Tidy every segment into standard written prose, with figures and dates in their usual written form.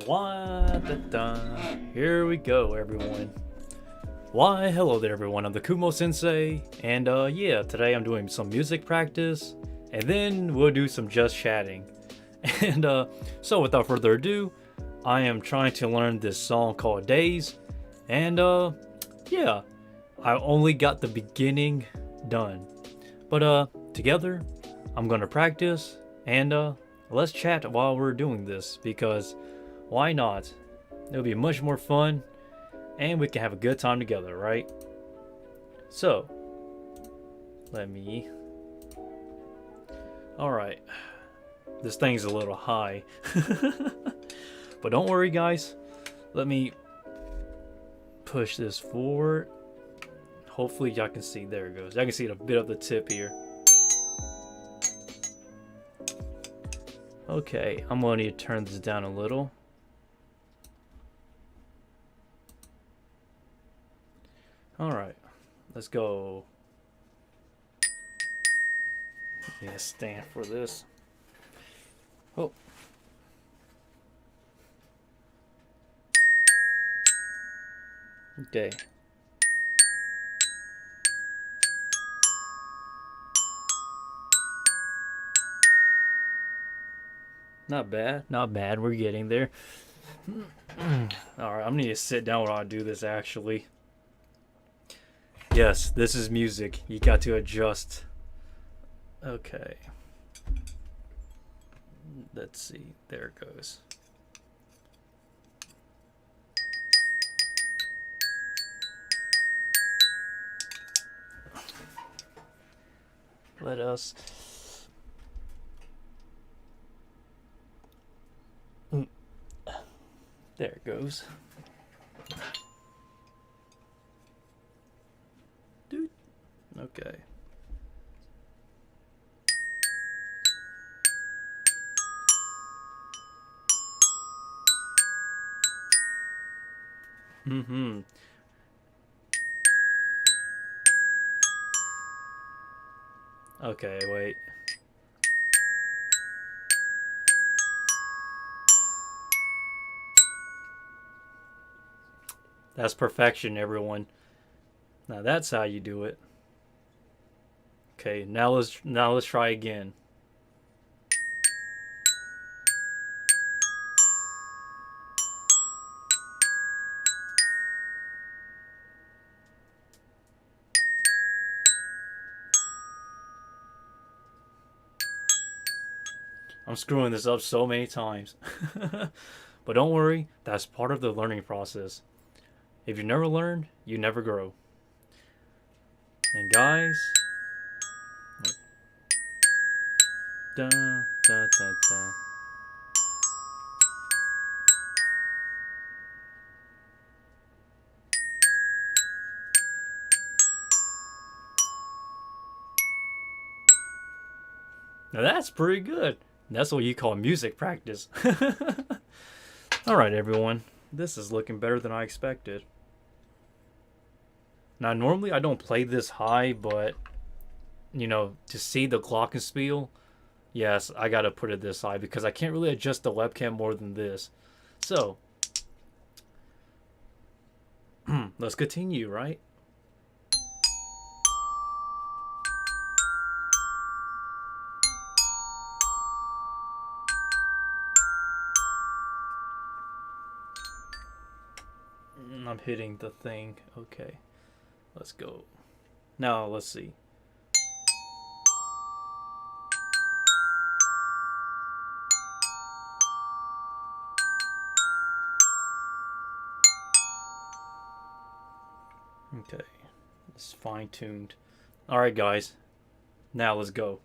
What the Here we go, everyone. Why, hello there, everyone. I'm the Kumo Sensei, and yeah, today I'm doing some music practice, and then we'll do some just chatting. And so without further ado, I am trying to learn this song called Days, and yeah, I only got the beginning done. But together, I'm gonna practice, and let's chat while we're doing this, because why not? It'll be much more fun, and we can have a good time together, right? So, let me... Alright, this thing's a little high. But don't worry, guys. Let me push this forward. Hopefully y'all can see. There it goes. I can see a bit of the tip here. Okay, I'm going to need to turn this down a little. Alright, let's go. Yeah, stand for this. Oh. Okay. Not bad, not bad. We're getting there. Alright, I'm gonna need to sit down while I do this, actually. Yes, this is music. You got to adjust. Okay. Let's see. There it goes. Let us... There it goes. Dude. Okay. Mm-hmm. Okay, wait. That's perfection, everyone. Now that's how you do it. Okay, now let's try again. I'm screwing this up so many times. But don't worry, that's part of the learning process. If you never learn, you never grow. And guys, da da da da. Now that's pretty good. That's what you call music practice. Alright, everyone. This is looking better than I expected. Now, normally I don't play this high, but, you know, to see the glockenspiel, yes, I gotta put it this high because I can't really adjust the webcam more than this. So, let's continue, right? I'm hitting the thing. Okay, let's go. Now, let's see. Okay, it's fine-tuned. Alright, guys. Now, let's go.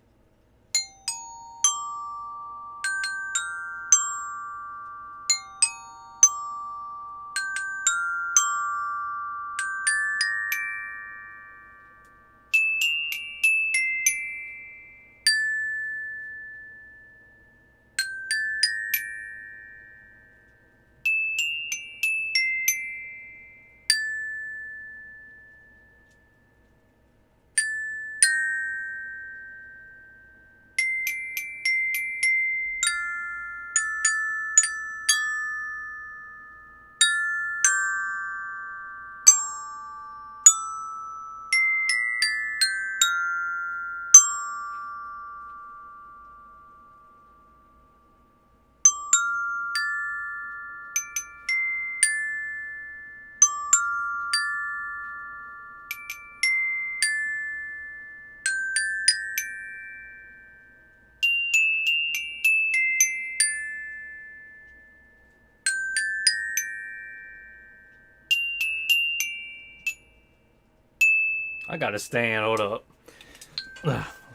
I gotta stand. Hold up.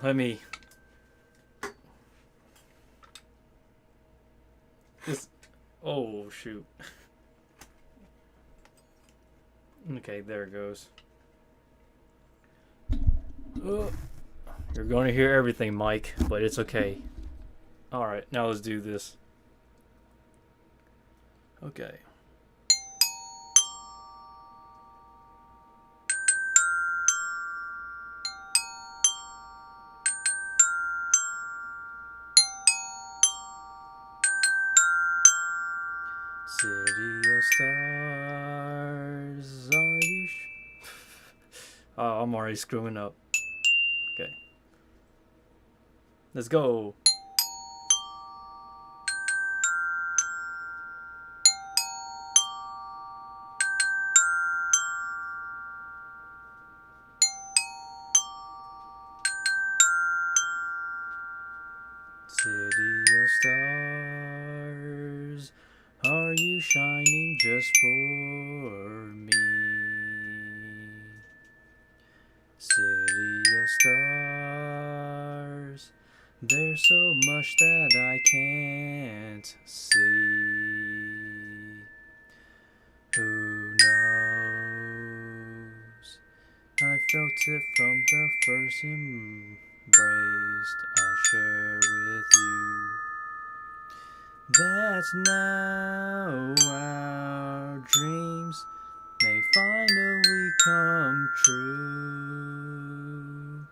Let me. This. Oh shoot. Okay, there it goes. You're going to hear everything, Mike, but it's okay. All right, now let's do this. Okay. City of stars, are you? Oh, I'm already screwing up. Okay. Let's go. City of stars, are you shining just for me? City of stars, there's so much that I can't see. Who knows? I felt it from the first embrace I share with you. That's now our dreams may finally come true.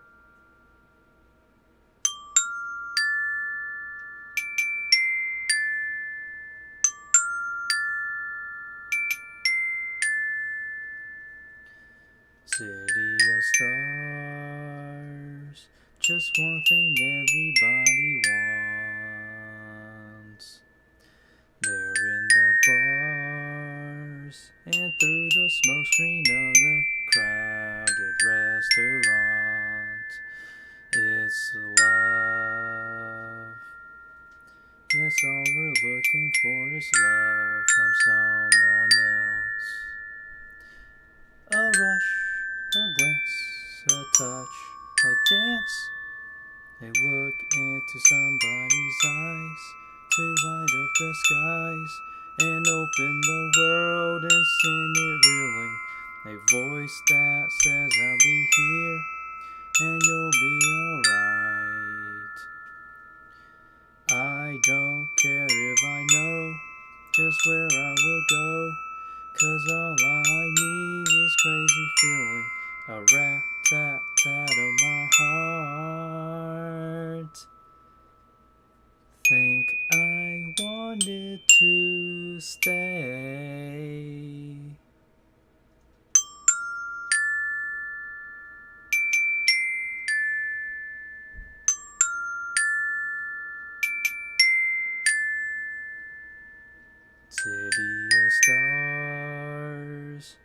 City of stars, just one thing everybody wants. They're in the bars and through the smoke screen of the crowded restaurant. It's love. Yes, all we're looking for is love from someone else. A rush, a glance, a touch, a dance. They look into somebody's eyes to light up the skies and open the world and send it reeling. A voice that says I'll be here and you'll be alright. I don't care if I know just where I will go, 'cause all I need is crazy feeling, a rat-tat-tat of my heart. Think I wanted to stay. City of stars,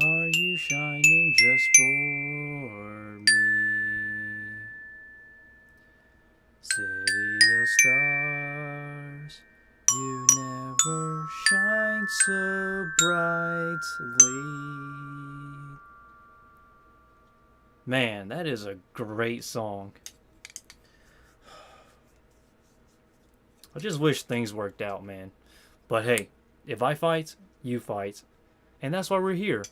are you shining just for me? City of stars, you never shine so brightly. Man, that is a great song. I just wish things worked out, man. But hey, if I fight, you fight. And that's why we're here.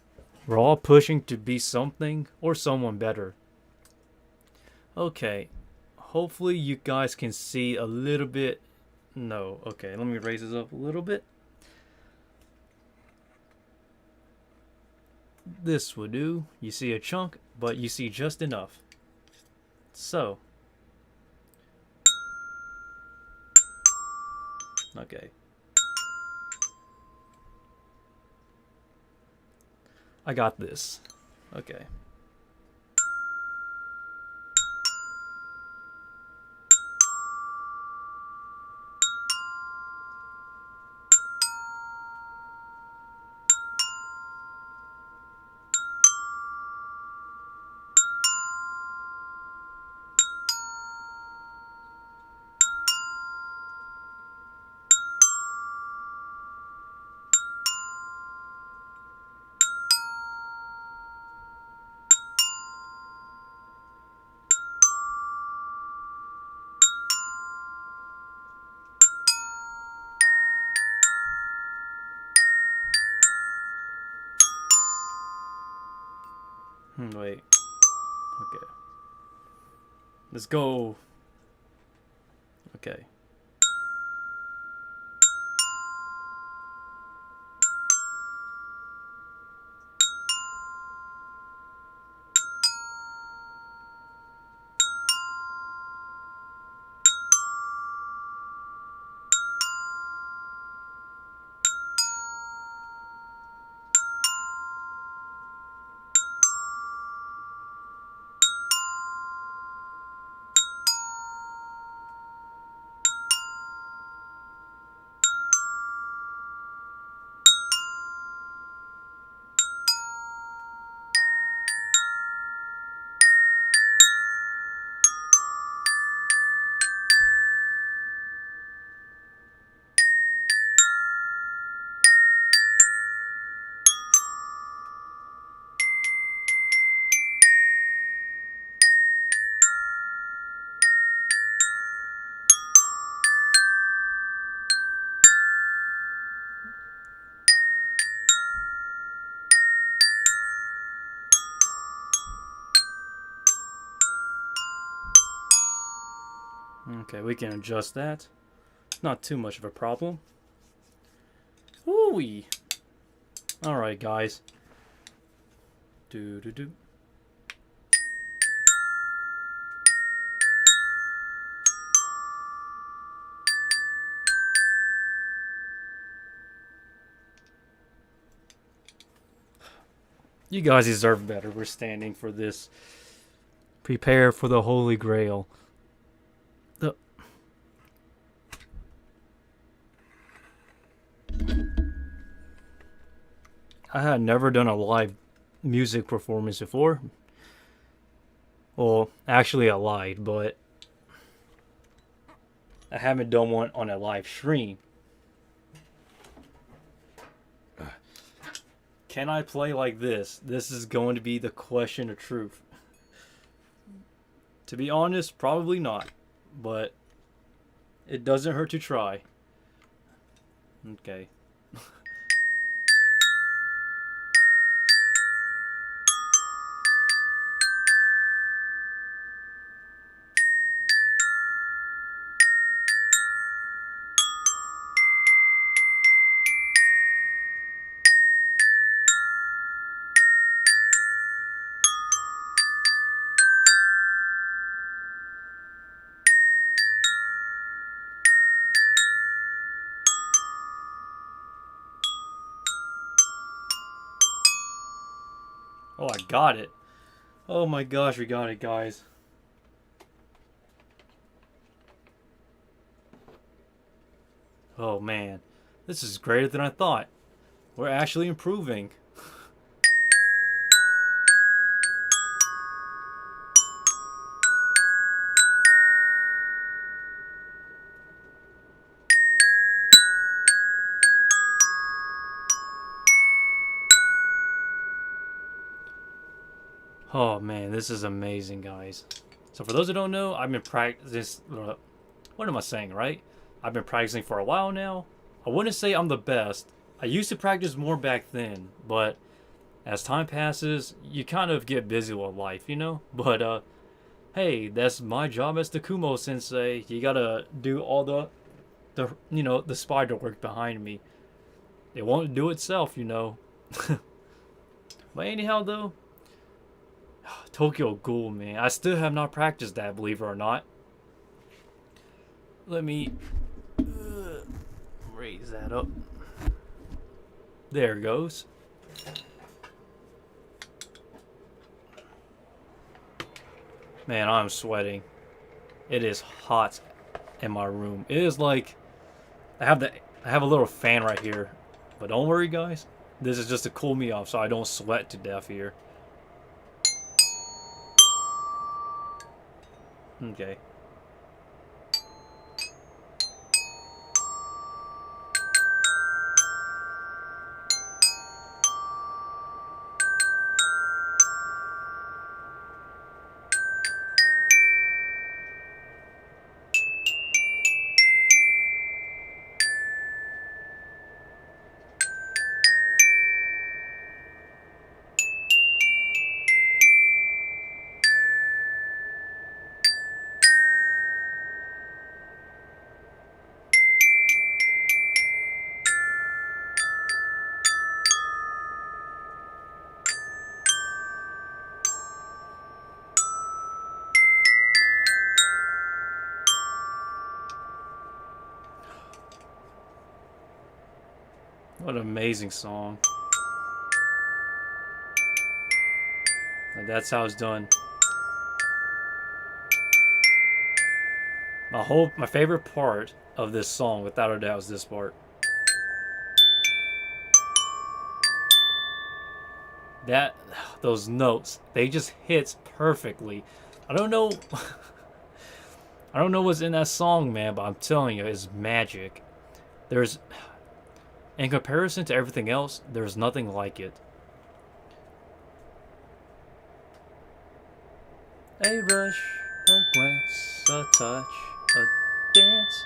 We're all pushing to be something or someone better. Okay, hopefully you guys can see a little bit. No, okay, let me raise this up a little bit. This will do. You see a chunk, but you see just enough. So, okay. I got this. Okay. Wait. Okay. Let's go. Okay. Okay, we can adjust that. Not too much of a problem. Ooh. Alright, guys. Do do do. You guys deserve better. We're standing for this. Prepare for the Holy Grail. The I had never done a live music performance before. Well, actually, I lied, but I haven't done one on a live stream. Can I play like this? This is going to be the question of truth. To be honest, probably not. But it doesn't hurt to try. Okay. Oh, I got it. Oh my gosh, we got it, guys. Oh man, this is greater than I thought. We're actually improving. Oh man, this is amazing, guys. So for those who don't know, I've been practicing. What am I saying, right? I've been practicing for a while now. I wouldn't say I'm the best. I used to practice more back then, but as time passes, you kind of get busy with life, you know? But hey, that's my job as the Kumo Sensei. You gotta do all the spider work behind me. It won't do itself, you know. But anyhow, though, Tokyo Ghoul, man. I still have not practiced that, believe it or not. Let me raise that up. There it goes. Man, I'm sweating. It is hot in my room. It is like I have a little fan right here. But don't worry, guys. This is just to cool me off so I don't sweat to death here. Okay. What an amazing song. And that's how it's done. My favorite part of this song, without a doubt, is this part. That those notes, they just hit perfectly. I don't know I don't know what's in that song, man, but I'm telling you, it's magic. There's in comparison to everything else, there's nothing like it. A rush, a glance, a touch, a dance.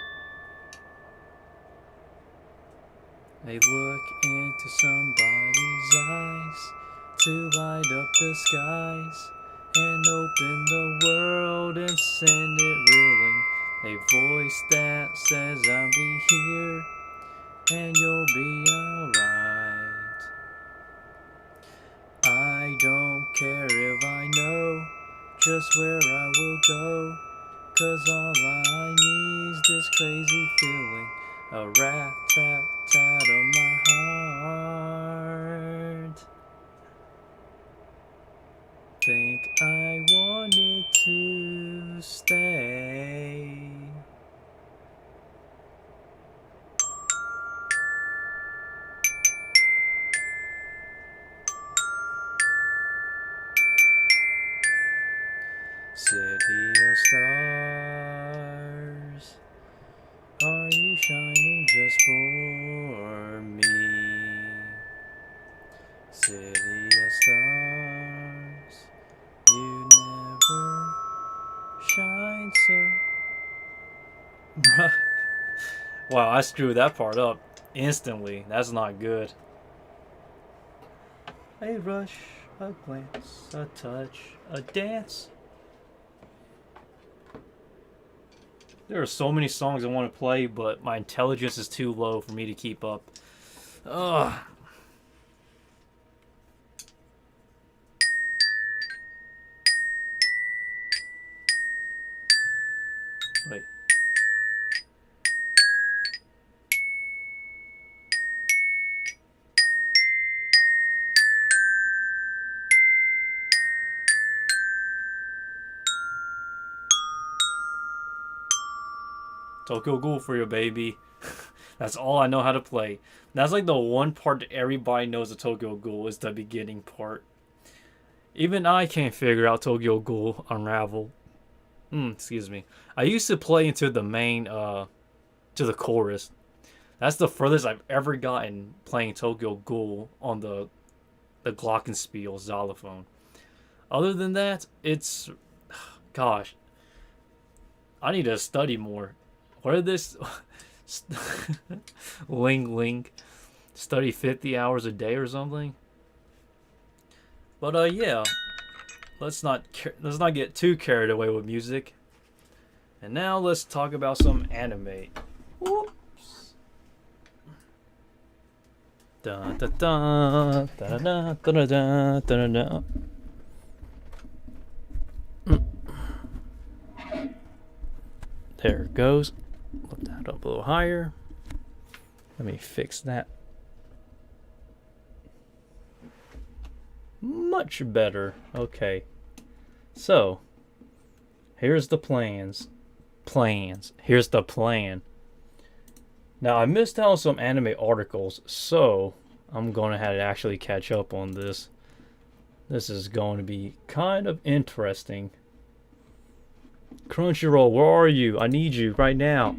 A look into somebody's eyes to light up the skies and open the world and send it reeling. A voice that says I'll be here and you'll be alright. I don't care if I know just where I will go, 'cause all I need is this crazy feeling, a rat-tat-tat on my heart. Think I wanted to stay. City of stars, are you shining just for me? City of stars, you never shine so bright. Wow, I screwed that part up instantly. That's not good. A rush, a glance, a touch, a dance. There are so many songs I want to play, but my intelligence is too low for me to keep up. Ugh. Wait. Tokyo Ghoul for you, baby. That's all I know how to play. That's like the one part that everybody knows of Tokyo Ghoul is the beginning part. Even I can't figure out Tokyo Ghoul Unravel. Excuse me. I used to play into the main, to the chorus. That's the furthest I've ever gotten playing Tokyo Ghoul on the Glockenspiel xylophone. Other than that, it's, gosh, I need to study more. What are this? Ling. Study 50 hours a day or something? But yeah, let's not get too carried away with music. And now let's talk about some anime. Whoops. Da da da da da da da da da. There it goes. Put that up a little higher. Let me fix that. Much better. Okay. So, here's the plans. Here's the plan. Now, I missed out on some anime articles, so I'm going to have to actually catch up on this. This is going to be kind of interesting. Crunchyroll, where are you? I need you right now.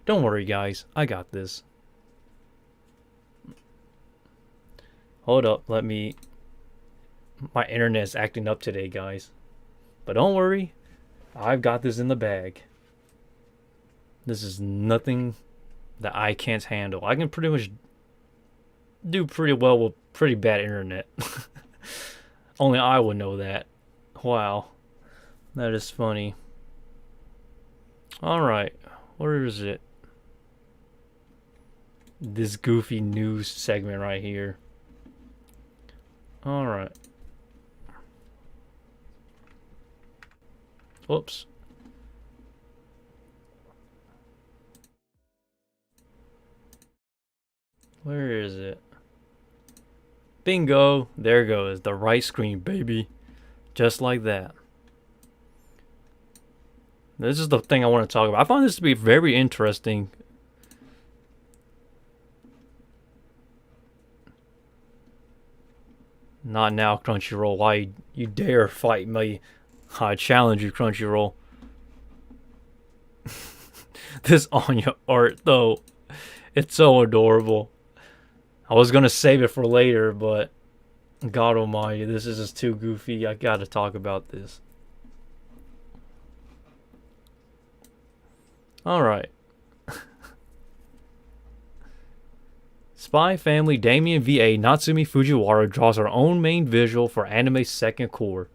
Don't worry, guys. I got this. Hold up. My internet is acting up today, guys. But don't worry. I've got this in the bag. This is nothing that I can't handle. I can pretty much do pretty well with pretty bad internet. Only I would know that. Wow. That is funny. Alright. Where is it? This goofy news segment right here. Alright. Whoops. Where is it? Bingo! There goes the right screen, baby. Just like that. This is the thing I want to talk about. I find this to be very interesting. Not now, Crunchyroll. Why you dare fight me? I challenge you, Crunchyroll. This Anya art, though, it's so adorable. I was gonna save it for later, but God Almighty, this is just too goofy. I gotta talk about this. All right. Spy Family Damien VA Natsumi Fujiwara draws her own main visual for anime's second core.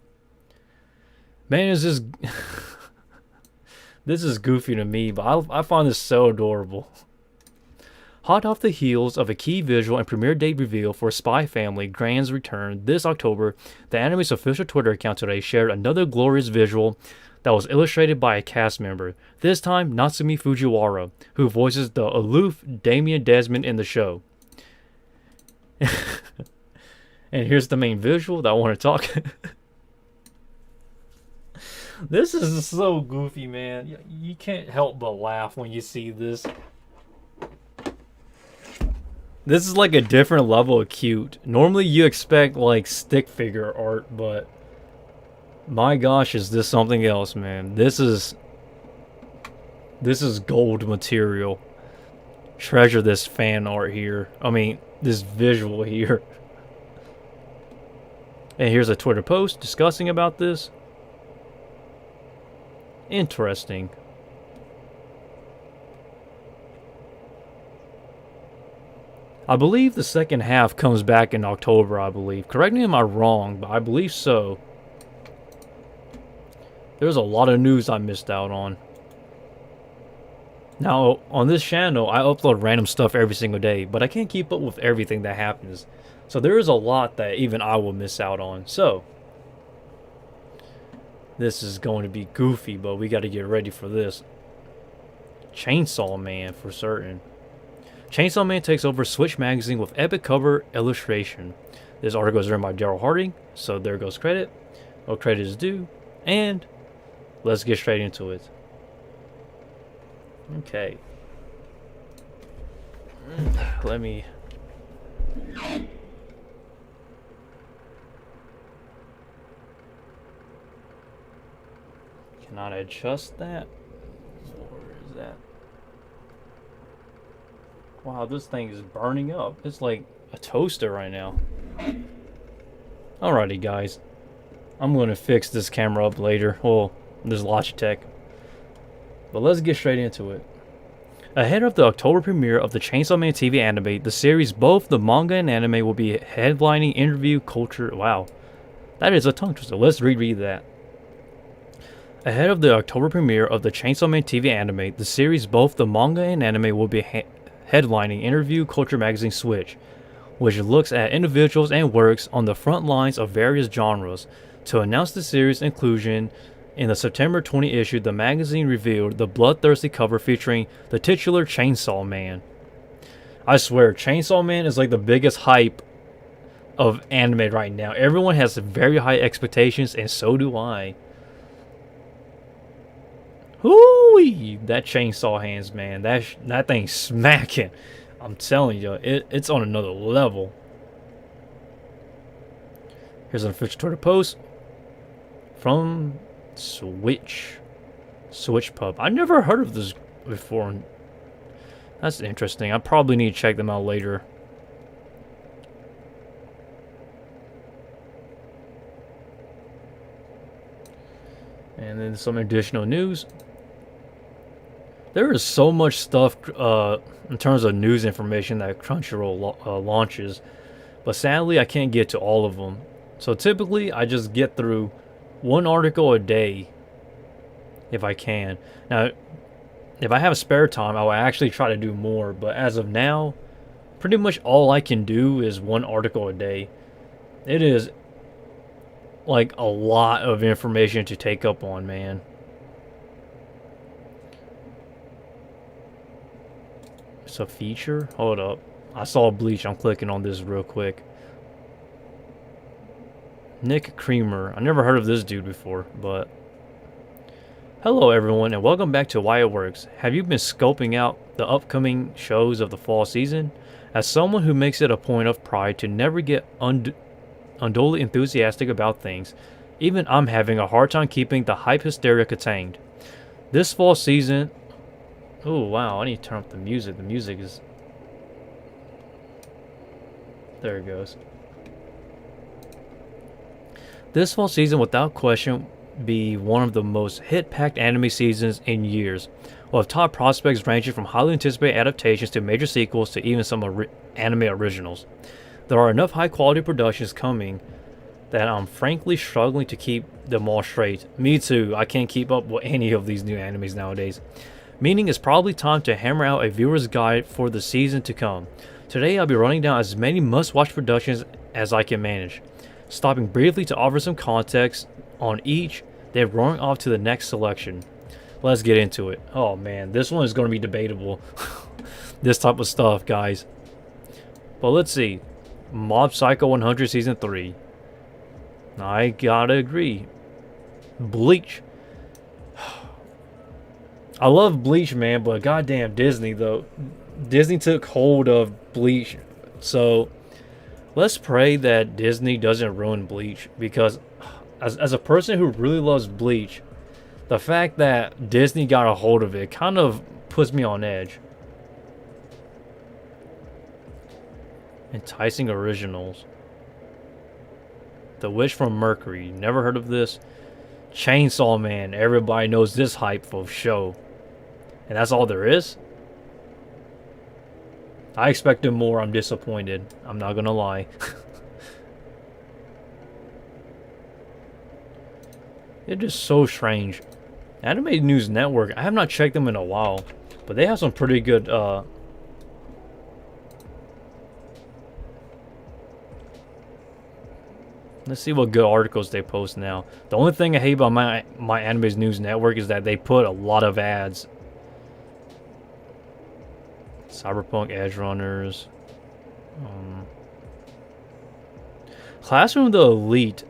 Man, is this this is goofy to me, but I find this so adorable. Hot off the heels of a key visual and premiere date reveal for Spy Family Grand's return this October, the anime's official Twitter account today shared another glorious visual that was illustrated by a cast member, this time Natsumi Fujiwara, who voices the aloof Damien Desmond in the show. And here's the main visual that I want to talk. This is so goofy, man. You can't help but laugh when you see this. This is like a different level of cute. Normally you expect like stick figure art, but my gosh, is this something else, man. This is gold material. Treasure this fan art here. I mean, this visual here. And here's a Twitter post discussing about this. Interesting. I believe the second half comes back in October, I believe. Correct me if I'm wrong, but I believe so. There's a lot of news I missed out on. Now, on this channel, I upload random stuff every single day, but I can't keep up with everything that happens. So there is a lot that even I will miss out on. So, this is going to be goofy, but we got to get ready for this. Chainsaw Man, for certain. Chainsaw Man takes over Switch magazine with epic cover illustration. This article is written by Daryl Harding, so there goes credit. No credit is due. And let's get straight into it. Okay. Let me... Cannot adjust that? Where is that? Wow, this thing is burning up. It's like a toaster right now. Alrighty, guys. I'm going to fix this camera up later. Well, this Logitech. But let's get straight into it. Ahead of the October premiere of the Chainsaw Man TV anime, the series, both the manga and anime, will be headlining interview culture. Wow. That is a tongue twister. Let's reread that. Ahead of the October premiere of the Chainsaw Man TV anime, the series, both the manga and anime, will be headlining Interview Culture Magazine Switch, which looks at individuals and works on the front lines of various genres. To announce the series' inclusion in the September 20 issue, the magazine revealed the bloodthirsty cover featuring the titular Chainsaw Man. I swear, Chainsaw Man is like the biggest hype of anime right now. Everyone has very high expectations, and so do I. Hoo-wee! That chainsaw hands, man. That thing's smacking. I'm telling you, it's on another level. Here's an official Twitter post from Switch Pub. I never heard of this before. That's interesting. I probably need to check them out later. And then some additional news. There is so much stuff in terms of news information that Crunchyroll launches, but sadly I can't get to all of them. So typically I just get through one article a day if I can. Now, if I have spare time, I will actually try to do more, but as of now, pretty much all I can do is one article a day. It is like a lot of information to take up on, man. It's a feature? Hold up. I saw Bleach. I'm clicking on this real quick. Nick Creamer. I never heard of this dude before, but... Hello everyone, and welcome back to Why It Works. Have you been scoping out the upcoming shows of the fall season? As someone who makes it a point of pride to never get unduly enthusiastic about things, even I'm having a hard time keeping the hype hysteria contained. This fall season... Oh wow, I need to turn up the music. The music is... There it goes. This fall season, without question, be one of the most hit-packed anime seasons in years. We'll have top prospects ranging from highly anticipated adaptations to major sequels to even some anime originals. There are enough high-quality productions coming that I'm frankly struggling to keep them all straight. Me too, I can't keep up with any of these new animes nowadays. Meaning it's probably time to hammer out a viewer's guide for the season to come. Today I'll be running down as many must-watch productions as I can manage, stopping briefly to offer some context on each, then rolling off to the next selection. Let's get into it. Oh man, this one is going to be debatable. This type of stuff, guys. But let's see. Mob Psycho 100 Season 3. I gotta agree. Bleach. I love Bleach, man, but goddamn Disney, though. Disney took hold of Bleach. So, let's pray that Disney doesn't ruin Bleach. Because, as a person who really loves Bleach, the fact that Disney got a hold of it kind of puts me on edge. Enticing Originals. The Witch from Mercury. Never heard of this. Chainsaw Man. Everybody knows this hype for show. And that's all there is? I expected more. I'm disappointed. I'm not gonna lie. It's just so strange. Anime News Network, I have not checked them in a while, but they have some pretty good let's see what good articles they post now. The only thing I hate about my Anime News Network is that they put a lot of ads. Cyberpunk Edge Runners. Classroom of the Elite.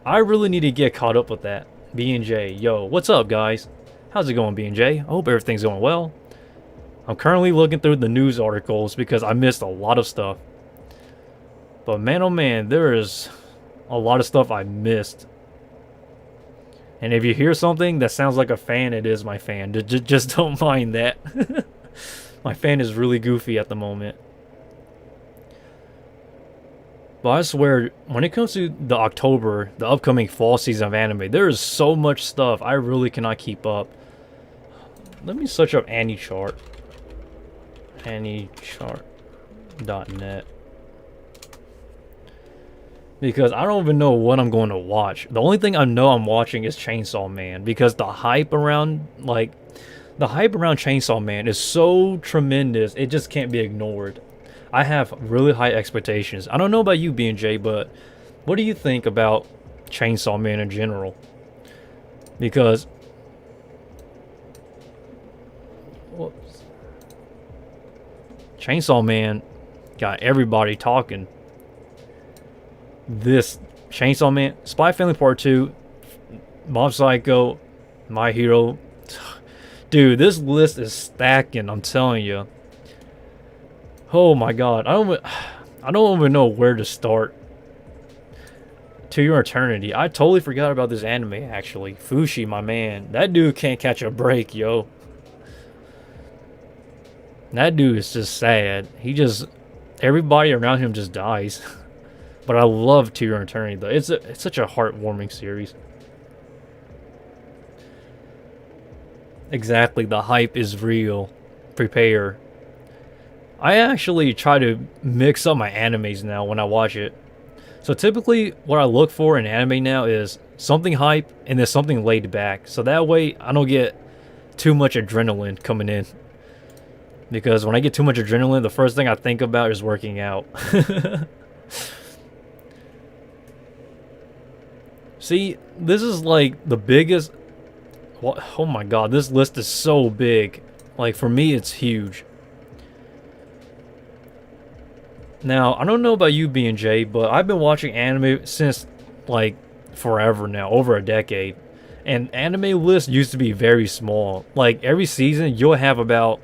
I really need to get caught up with that. B&J. Yo, what's up, guys? How's it going, B&J? I hope everything's going well. I'm currently looking through the news articles because I missed a lot of stuff. But man, oh man, there is a lot of stuff I missed. And if you hear something that sounds like a fan, it is my fan. Just don't mind that. My fan is really goofy at the moment. But I swear, when it comes to the upcoming fall season of anime, there is so much stuff. I really cannot keep up. Let me search up AniChart. AniChart.net. Because I don't even know what I'm going to watch. The only thing I know I'm watching is Chainsaw Man. Because the hype around, Chainsaw Man is so tremendous, it just can't be ignored. I have really high expectations. I don't know about you, B&J, but what do you think about Chainsaw Man in general? Because... Whoops. Chainsaw Man got everybody talking. This Chainsaw Man, Spy Family Part 2, Mob Psycho, My Hero. Dude, this list is stacking, I'm telling you. Oh my god, I don't even know where to start. To Your Eternity. I totally forgot about this anime, actually. Fushi, my man. That dude can't catch a break, yo. That dude is just sad. Everybody around him just dies. But I love To Your Eternity, though. It's such a heartwarming series. Exactly, the hype is real. Prepare. I actually try to mix up my animes now when I watch it. So typically, what I look for in anime now is something hype and then something laid back. So that way, I don't get too much adrenaline coming in. Because when I get too much adrenaline, the first thing I think about is working out. See, this is like the biggest... Oh my god, this list is so big. Like, for me, it's huge. Now, I don't know about you, B&J, but I've been watching anime since, like, forever now, over a decade. And anime lists used to be very small. Like, every season, you'll have about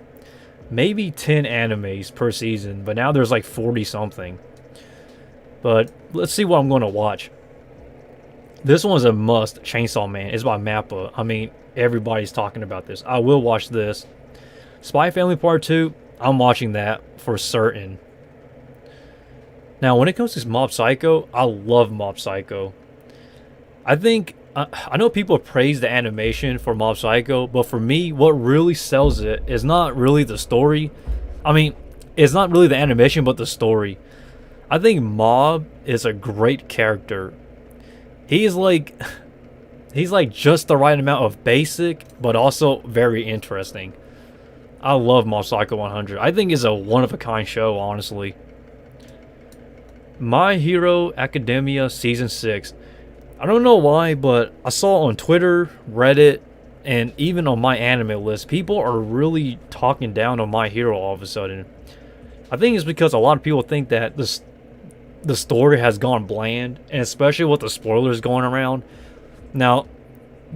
maybe 10 animes per season, but now there's like 40 something. But let's see what I'm going to watch. This one's a must, Chainsaw Man. It's by Mappa. I mean, everybody's talking about this. I will watch this. Spy Family Part 2, I'm watching that for certain. Now, when it comes to Mob Psycho, I love Mob Psycho. I think, I know people praise the animation for Mob Psycho, but for me, what really sells it is not really the story. I mean, it's not really the animation, but the story. I think Mob is a great character. He's like just the right amount of basic, but also very interesting. I love Mob Psycho 100. I think it's a one-of-a-kind show, honestly. My Hero Academia Season 6. I don't know why, but I saw on Twitter, Reddit, and even on my anime list, people are really talking down on My Hero all of a sudden. I think it's because a lot of people think that the story has gone bland, and especially with the spoilers going around. Now,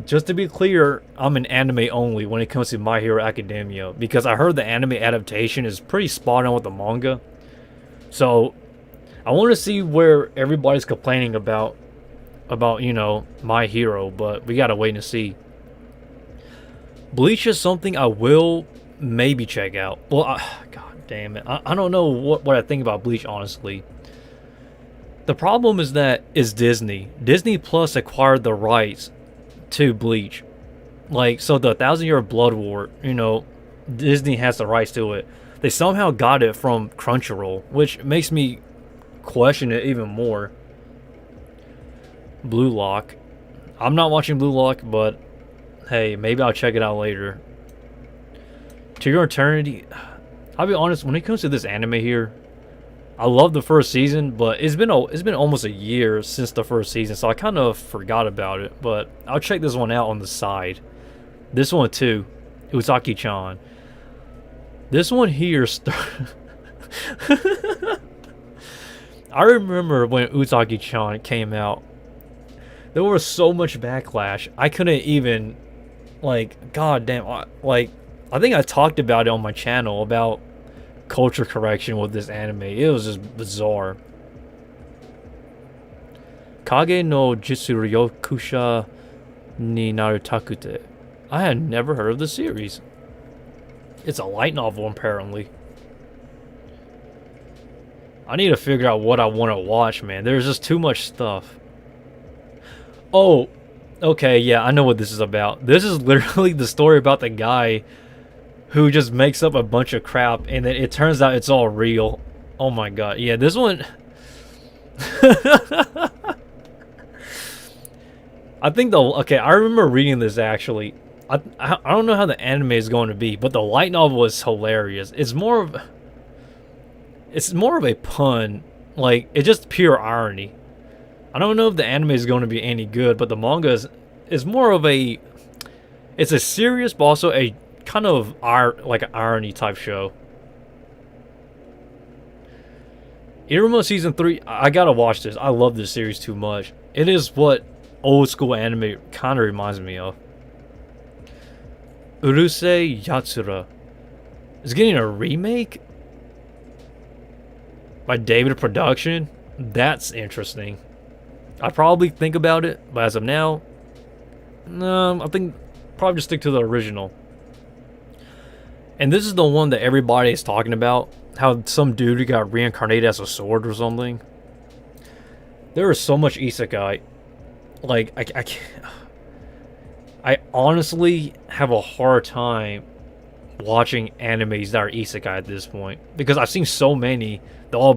just to be clear, I'm an anime only when it comes to My Hero Academia, because I heard the anime adaptation is pretty spot on with the manga. So, I want to see where everybody's complaining about, you know, My Hero, but we gotta wait and see. Bleach is something I will maybe check out. Well, god damn it. I don't know what I think about Bleach, honestly. The problem is that it's Disney. Disney Plus acquired the rights to Bleach. Like, so the 1,000-Year Blood War, you know, Disney has the rights to it. They somehow got it from Crunchyroll, which makes me question it even more. Blue Lock. I'm not watching Blue Lock, but hey, maybe I'll check it out later. To Your Eternity. I'll be honest, when it comes to this anime here, I love the first season, but it's been almost a year since the first season, so I kind of forgot about it. But I'll check this one out on the side. This one too, Uzaki-chan. This one here. I remember when Uzaki-chan came out. There was so much backlash. I couldn't even, like, goddamn, like, I think I talked about it on my channel about culture correction with this anime. It was just bizarre. Kage no Jitsuryokusha ni Narutakute. I had never heard of the series. It's a light novel, apparently. I need to figure out what I want to watch, man. There's just too much stuff. Oh, okay, yeah, I know what this is about. This is literally the story about the guy who just makes up a bunch of crap, and then it turns out it's all real. Oh my god, yeah, this one... I think okay, I remember reading this, actually. I don't know how the anime is going to be, but the light novel is hilarious. It's more of a pun. Like, it's just pure irony. I don't know if the anime is going to be any good, but the manga is more of a... It's a serious, but also a kind of like an irony type show. Iruma Season 3, I gotta watch this. I love this series too much. It is what old school anime kind of reminds me of. Urusei Yatsura is getting a remake by David Production. That's interesting. I probably think about it, but as of now, no, I think probably just stick to the original. And this is the one that everybody is talking about. How some dude got reincarnated as a sword or something. There is so much isekai. Like, I can't... I honestly have a hard time watching animes that are isekai at this point. Because I've seen so many, they all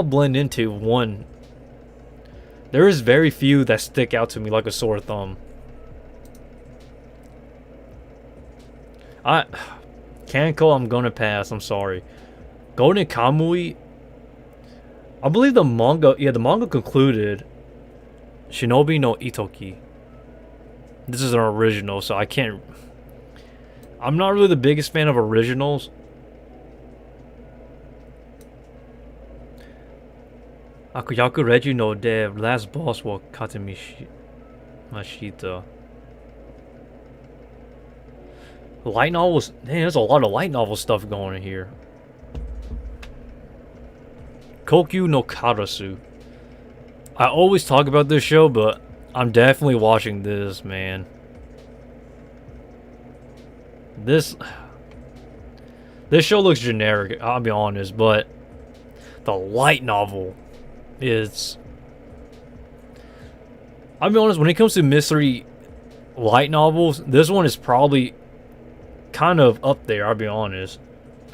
blend into one. There is very few that stick out to me like a sore thumb. Kanko, I'm gonna pass, I'm sorry. Golden Kamui, I believe the manga, yeah, the manga concluded. Shinobi no Itoki. This is an original, so I can't... I'm not really the biggest fan of originals. Akuyaku Reiju no de last boss wa Mashita. Light novels. Man, there's a lot of light novel stuff going on here. Kokyu no Karasu. I always talk about this show, but I'm definitely watching this, man. This show looks generic, I'll be honest, but the light novel is... I'll be honest, when it comes to mystery light novels, this one is probably kind of up there, I'll be honest.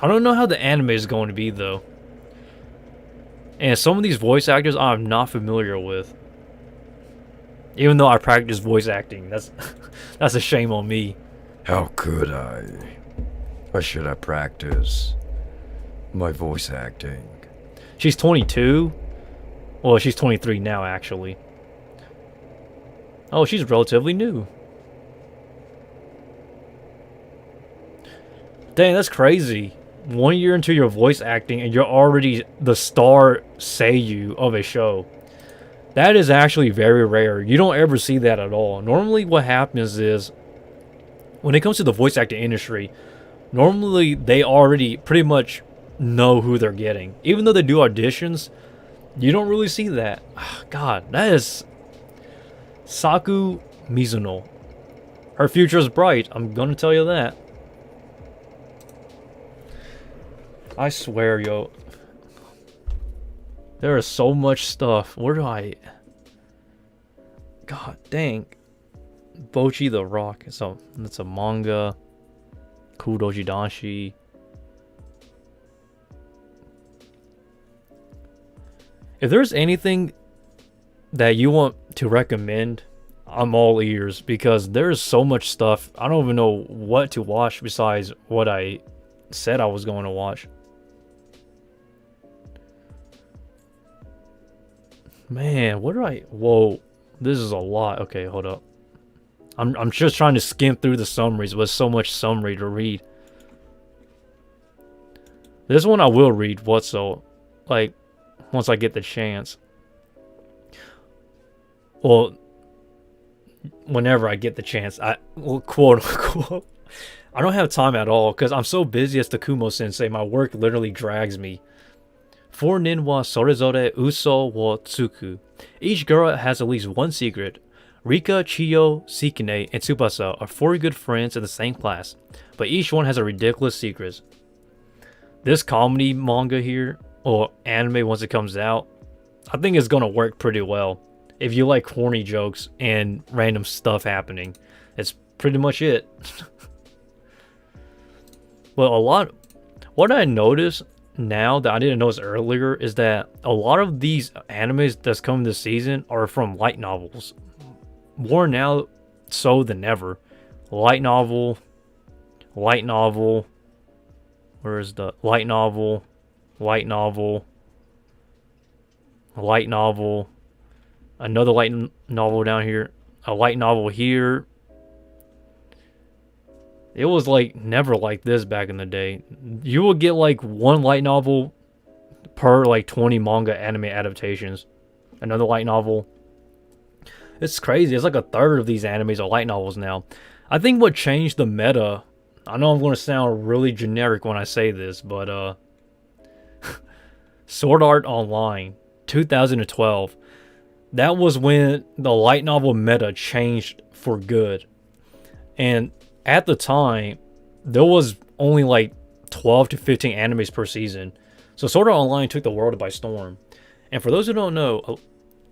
I don't know how the anime is going to be, though. And some of these voice actors I'm not familiar with. Even though I practice voice acting. That's a shame on me. How could I? Why should I practice my voice acting? She's 22. Well, she's 23 now, actually. Oh, she's relatively new. Dang, that's crazy. 1 year into your voice acting and you're already the star seiyuu of a show. That is actually very rare. You don't ever see that at all. Normally what happens is, when it comes to the voice acting industry, normally they already pretty much know who they're getting. Even though they do auditions, you don't really see that. God, that is... Saku Mizuno. Her future is bright, I'm gonna tell you that. I swear, yo. There is so much stuff. Where do I... God dang. Bochi the Rock. So that's a manga. Kudoji Danshi. If there's anything that you want to recommend, I'm all ears, because there's so much stuff. I don't even know what to watch besides what I said I was going to watch. Man, what do I... Whoa. This is a lot. Okay, hold up. I'm just trying to skim through the summaries, but so much summary to read. This one I will read, once I get the chance. Well, whenever I get the chance. Quote unquote. I don't have time at all, because I'm so busy as the Kumo Sensei. My work literally drags me. 4 nin wa sorezore uso wo tsuku. Each girl has at least one secret. Rika, Chiyo, Sikine, and Tsubasa are 4 good friends in the same class, but each one has a ridiculous secret. This comedy manga here, or anime once it comes out, I think it's gonna work pretty well. If you like corny jokes and random stuff happening, it's pretty much it. But what I noticed now that I didn't notice earlier is that a lot of these animes that's coming this season are from light novels. More now so than ever. Light novel. Where is the light novel? Light novel. Another light novel down here. A light novel here. It was like never like this back in the day. You will get like 1 light novel per like 20 manga anime adaptations. Another light novel. It's crazy. It's like a third of these animes are light novels now. I think what changed the meta... I know I'm going to sound really generic when I say this, but Sword Art Online 2012. That was when the light novel meta changed for good. And at the time, there was only like 12 to 15 animes per season. So Sword Art Online took the world by storm. And for those who don't know,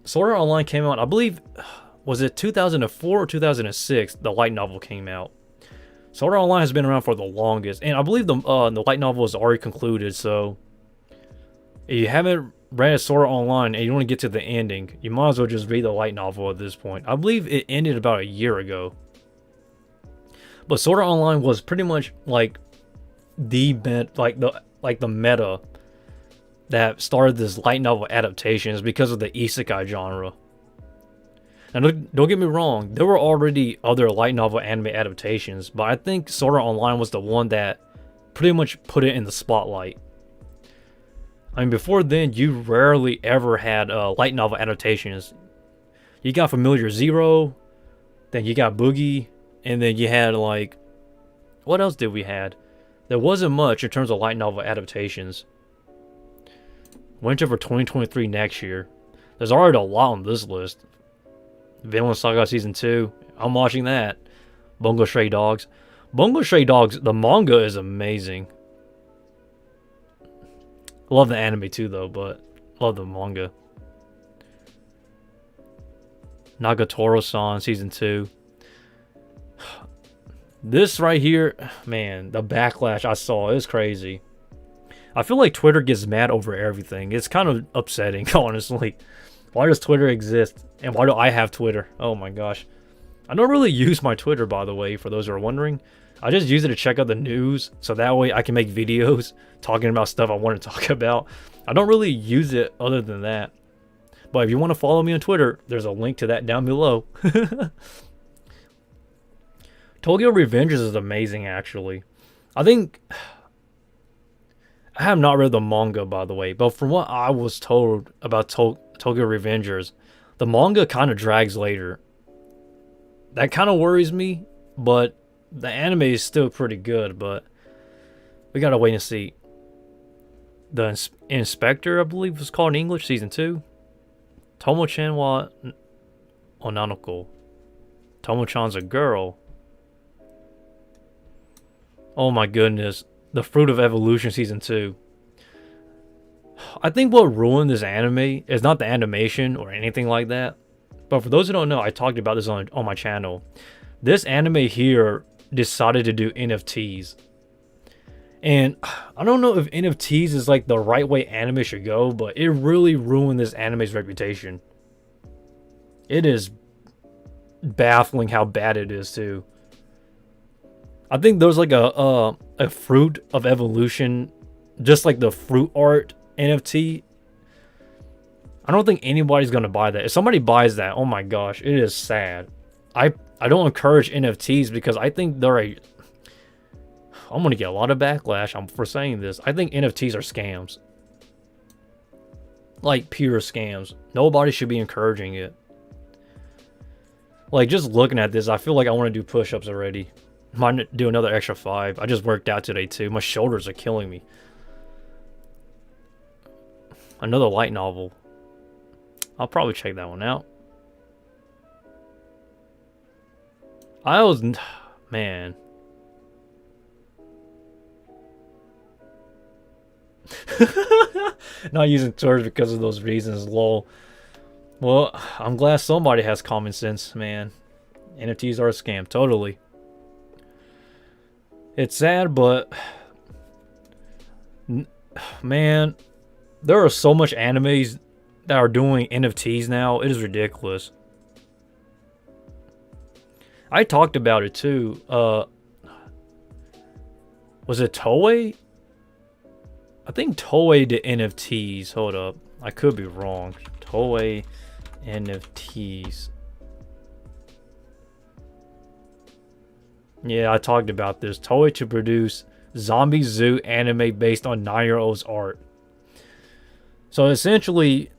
Sword Art Online came out, I believe, was it 2004 or 2006, the light novel came out. Sword Art Online has been around for the longest. And I believe the light novel is already concluded, so if you haven't read Sword Art Online and you want to get to the ending, you might as well just read the light novel at this point. I believe it ended about a year ago. But Sword Art Online was pretty much like the meta that started this light novel adaptations because of the isekai genre. And don't get me wrong, there were already other light novel anime adaptations, but I think Sword Art Online was the one that pretty much put it in the spotlight. I mean, before then, you rarely ever had light novel adaptations. You got Familiar Zero, then you got Boogie, and then you had like, what else did we had? There wasn't much in terms of light novel adaptations. Winter for 2023 next year. There's already a lot on this list. Vinland Saga Season 2. I'm watching that. Bungo Stray Dogs. Bungo Stray Dogs, the manga is amazing. Love the anime too, though, but love the manga. Nagatoro-san Season 2. This right here, man, the backlash I saw is crazy. I feel like Twitter gets mad over everything. It's kind of upsetting, honestly. Why does Twitter exist? And why do I have Twitter? Oh my gosh. I don't really use my Twitter, by the way, for those who are wondering. I just use it to check out the news, so that way I can make videos talking about stuff I want to talk about. I don't really use it other than that. But if you want to follow me on Twitter, there's a link to that down below. Tokyo Revengers is amazing, actually. I think... I have not read the manga, by the way, but from what I was told about Tokyo Revengers, the manga kind of drags later. That kind of worries me, but the anime is still pretty good, but we gotta wait and see. The Inspector, I believe was called in English, Season 2. Tomo-chan wa Onanoko. Tomo-chan's a girl. Oh my goodness. The Fruit of Evolution Season 2. I think what ruined this anime is not the animation or anything like that. But for those who don't know, I talked about this on my channel. This anime here decided to do NFTs. And I don't know if NFTs is like the right way anime should go, but it really ruined this anime's reputation. It is baffling how bad it is too. I think there's like a Fruit of Evolution, just like the fruit art NFT. I don't think anybody's gonna buy that. If somebody buys that, oh my gosh, it is sad. I don't encourage NFTs because I think they're I'm gonna get a lot of backlash for saying this. I think NFTs are scams. Like pure scams. Nobody should be encouraging it. Like just looking at this, I feel like I want to do push-ups already. Might do another extra 5. I just worked out today too. My shoulders are killing me. Another light novel. I'll probably check that one out. Man. Not using Twitter because of those reasons, lol. Well, I'm glad somebody has common sense, man. NFTs are a scam, totally. It's sad, but man, there are so much animes that are doing NFTs now. It is ridiculous. I talked about it too. Was it Toei? I think Toei did NFTs. Hold up. I could be wrong. Toei NFTs. Yeah, I talked about this. Toei to produce Zombie Zoo anime based on 9-year-old's art. So essentially,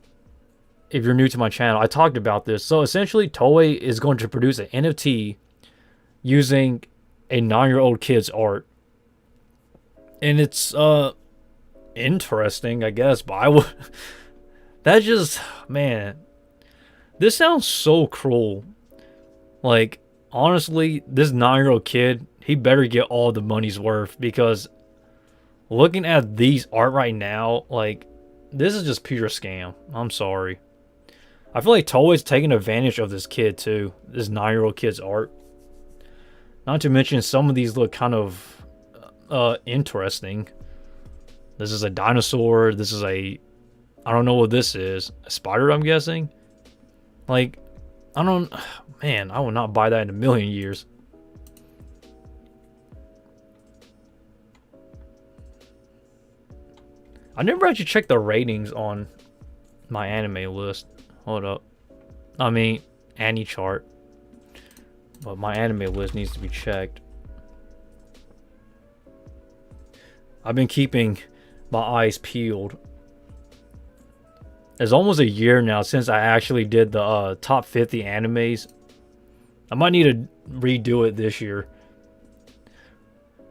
if you're new to my channel, I talked about this. So essentially, Toei is going to produce an NFT using a 9-year-old kid's art. And it's interesting, I guess, but I would that just, man, this sounds so cruel. Like, honestly, this 9-year-old kid, he better get all the money's worth, because looking at these art right now, like, this is just pure scam. I'm sorry. I feel like Toei's taking advantage of this kid too, this 9-year-old kid's art. Not to mention some of these look kind of interesting. This is a dinosaur. This is I don't know what this is. A spider, I'm guessing. Like, man, I would not buy that in a million years. I never actually checked the ratings on my anime list. Hold up. I mean, Annie chart. But my anime list needs to be checked. I've been keeping my eyes peeled It's almost a year now since I actually did the top 50 animes. I might need to redo it this year.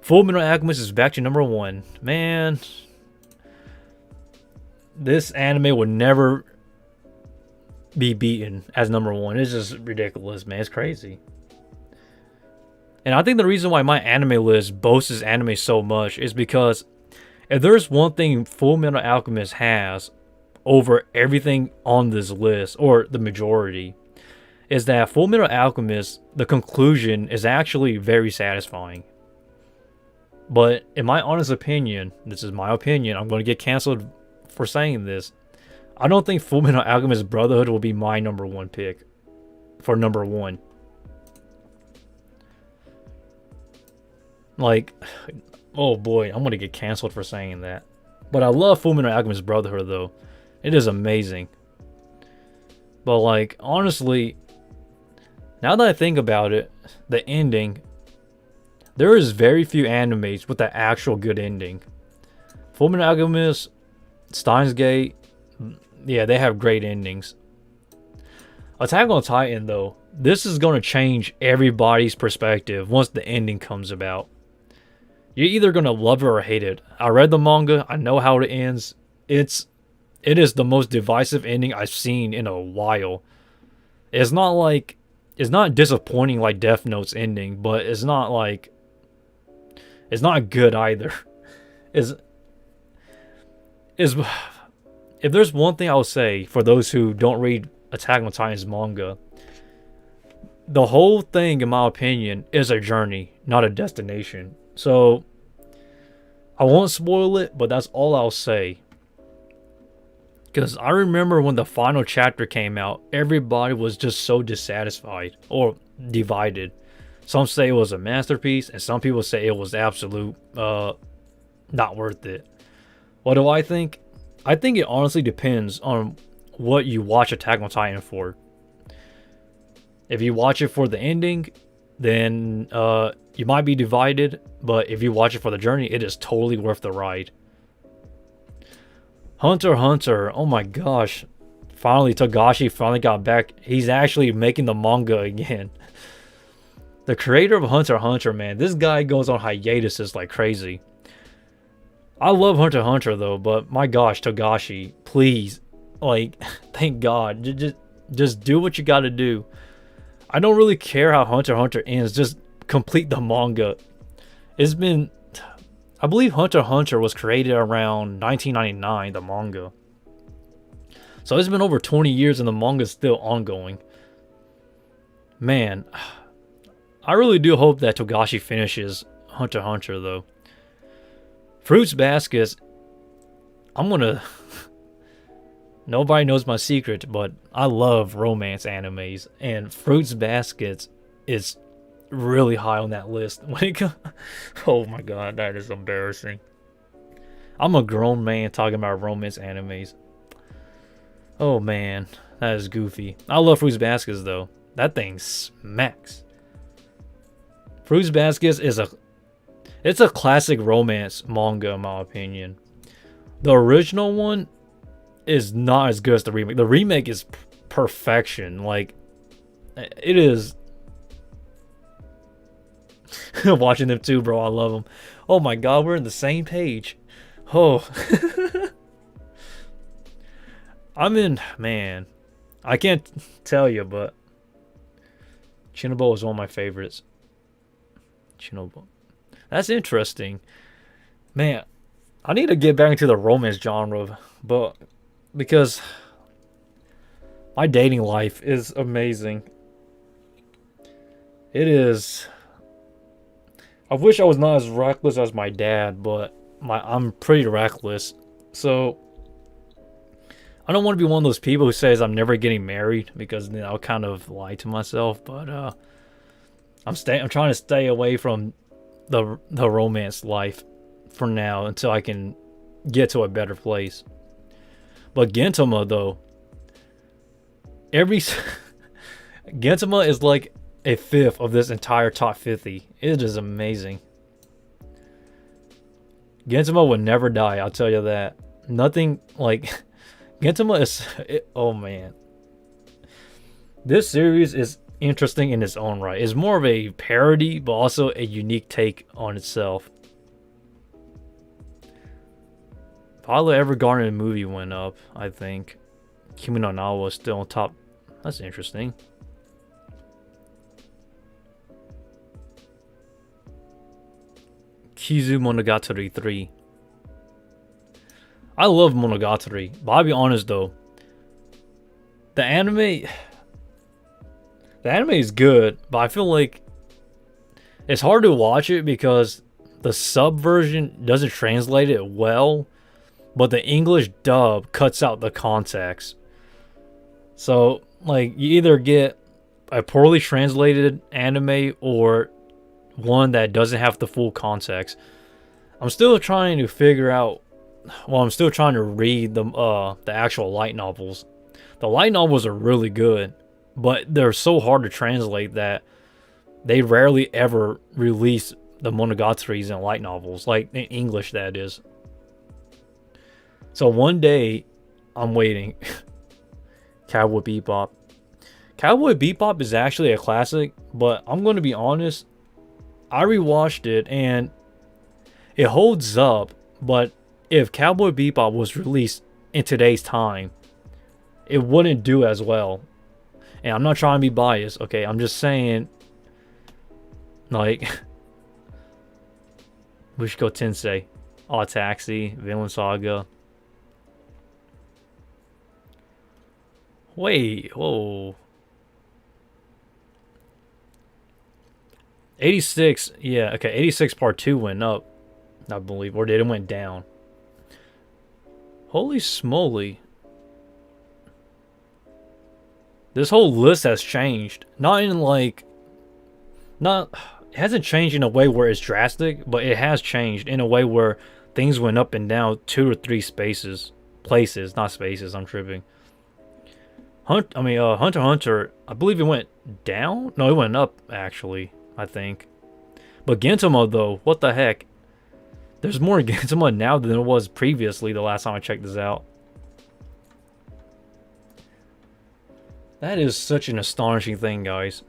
Full Metal Alchemist is back to number 1. Man, this anime would never be beaten as number 1. It's just ridiculous, man. It's crazy. And I think the reason why my anime list boasts this anime so much is because if there's one thing Full Metal Alchemist has over everything on this list, or the majority, is that Full Metal Alchemist, the conclusion is actually very satisfying. But in my honest opinion, this is my opinion, I'm going to get canceled for saying this. I don't think Full Metal Alchemist Brotherhood will be my number 1 pick for number 1. Like, oh boy, I'm going to get canceled for saying that. But I love Full Metal Alchemist Brotherhood though. It is amazing. But like, honestly, now that I think about it, the ending, there is very few animes with the actual good ending. Full Metal Alchemist, Steins Gate, yeah, they have great endings. Attack on Titan, though, this is going to change everybody's perspective once the ending comes about. You're either going to love it or hate it. I read the manga. I know how it ends. It is the most divisive ending I've seen in a while. It's not disappointing like Death Note's ending, but it's not good either. If there's one thing I would say for those who don't read Attack on Titan's manga, the whole thing, in my opinion, is a journey, not a destination. So I won't spoil it, but that's all I'll say. Because I remember when the final chapter came out, everybody was just so dissatisfied or divided. Some say it was a masterpiece, and some people say it was absolute not worth it. What do I think? I think it honestly depends on what you watch Attack on Titan for. If you watch it for the ending, then you might be divided. But if you watch it for the journey, it is totally worth the ride. Hunter x Hunter, oh my gosh. Finally, Togashi finally got back. He's actually making the manga again. The creator of Hunter x Hunter, man, this guy goes on hiatuses like crazy. I love Hunter x Hunter though, but my gosh, Togashi, please, like, thank God, just do what you gotta do. I don't really care how Hunter x Hunter ends, just complete the manga. It's been, I believe Hunter x Hunter was created around 1999, the manga. So it's been over 20 years and the manga is still ongoing. Man, I really do hope that Togashi finishes Hunter x Hunter though. Fruits Baskets, I'm gonna... Nobody knows my secret, but I love romance animes. And Fruits Baskets is really high on that list. When it comes... Oh my god, that is embarrassing. I'm a grown man talking about romance animes. Oh man, that is goofy. I love Fruits Baskets though. That thing smacks. Fruits Baskets is it's a classic romance manga in my opinion. The original one is not as good as the remake. The remake is perfection. Like, it is. Watching them too, bro. I love them. Oh my god, we're in the same page. Oh. Man, I can't tell you, but Chinobo is one of my favorites. Chinobo. That's interesting. Man, I need to get back into the romance genre, but because my dating life is amazing. It is. I wish I was not as reckless as my dad, but I'm pretty reckless. So I don't want to be one of those people who says I'm never getting married, because then I'll kind of lie to myself. But I'm trying to stay away from the romance life for now until I can get to a better place. But Gintama though, Gintama is like a fifth of this entire top 50. It is amazing. Gintama will never die, I'll tell you that. Nothing like Gintama is oh man. This series is interesting in its own right. It's more of a parody, but also a unique take on itself. Pilot ever garnered movie went up, I think. Kimi no Na was still on top. That's interesting. Kizu Monogatari 3. I love Monogatari, but I'll be honest though. The anime is good, but I feel like it's hard to watch it because the sub version doesn't translate it well, but the English dub cuts out the context. So, like, you either get a poorly translated anime or one that doesn't have the full context. I'm still trying to figure out. Well, I'm still trying to read the actual light novels. The light novels are really good, but they're so hard to translate that they rarely ever release the Monogataris in light novels, like in English, that is. So one day, I'm waiting. Cowboy Bebop. Cowboy Bebop is actually a classic, but I'm going to be honest. I rewatched it and it holds up, but if Cowboy Bebop was released in today's time, it wouldn't do as well. And I'm not trying to be biased, okay? I'm just saying, like, we should go Tensei, Odd Taxi, Vinland Saga. Wait, whoa. 86, yeah, okay, 86 part 2 went up, I believe, or did it went down? Holy smoly. This whole list has changed. Not in like, it hasn't changed in a way where it's drastic, but it has changed in a way where things went up and down 2 or 3 places, not spaces, I'm tripping. Hunter x Hunter, I believe it went down? No, it went up, actually, I think. But Gintama, though, what the heck? There's more Gintama now than there was previously the last time I checked this out. That is such an astonishing thing, guys.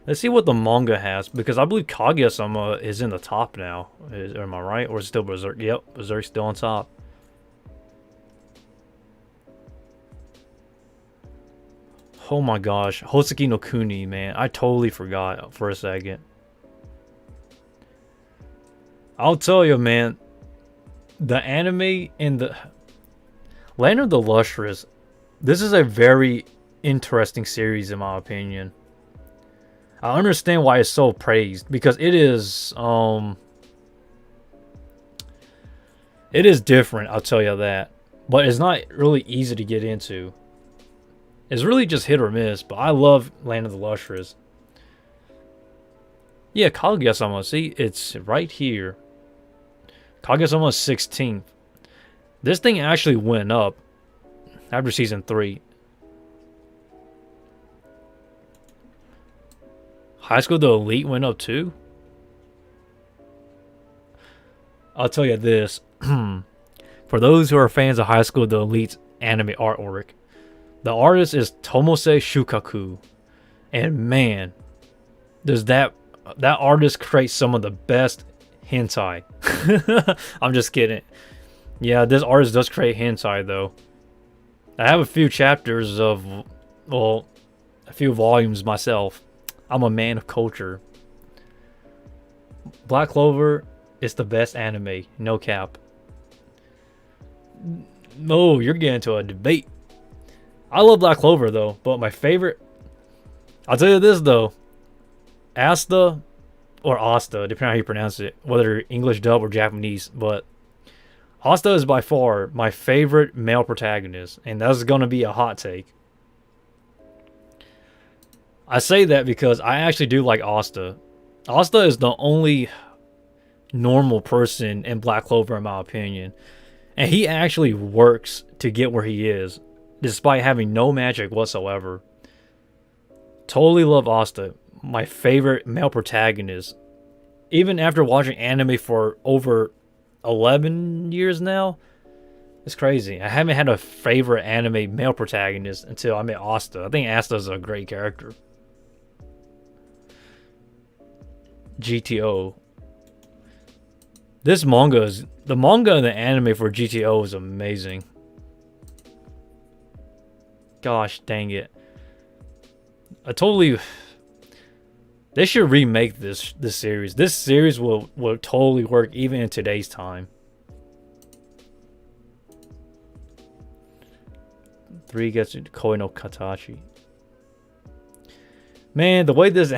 Let's see what the manga has, because I believe Kaguya-sama is in the top now. Am I right? Or is it still Berserk? Yep, Berserk's still on top. Oh my gosh, Hotseki no Kuni, man. I totally forgot for a second. I'll tell you, man. The anime and the Land of the Lustrous, this is a very interesting series in my opinion. I understand why it's so praised, because it is different, I'll tell you that. But it's not really easy to get into. It's really just hit or miss, but I love Land of the Lustrous. Yeah, Kaguya-sama, see, it's right here. Kaguya-sama 16th. This thing actually went up after season 3. High School The Elite went up too? I'll tell you this. For those who are fans of High School The Elite's anime artwork, the artist is Tomose Shukaku. And man, does that artist create some of the best hentai. I'm just kidding. Yeah, this artist does create hentai though. I have a few chapters of, well, a few volumes myself. I'm a man of culture. Black Clover is the best anime, no cap. No, you're getting into a debate. I love Black Clover though, but my favorite, I'll tell you this though, Asta or Asta, depending on how you pronounce it, whether English dub or Japanese, but Asta is by far my favorite male protagonist, and that's gonna be a hot take. I say that because I actually do like Asta. Asta is the only normal person in Black Clover in my opinion, and he actually works to get where he is, despite having no magic whatsoever. Totally love Asta, my favorite male protagonist. Even after watching anime for over 11 years now, It's crazy. I haven't had a favorite anime male protagonist until I met Asta. I think Asta's a great character. GTO. This manga is... The manga and the anime for GTO is amazing. Gosh dang it. I totally... They should remake this series. This series will totally work even in today's time. 3 gets into Koi no Katachi. Man, the way this...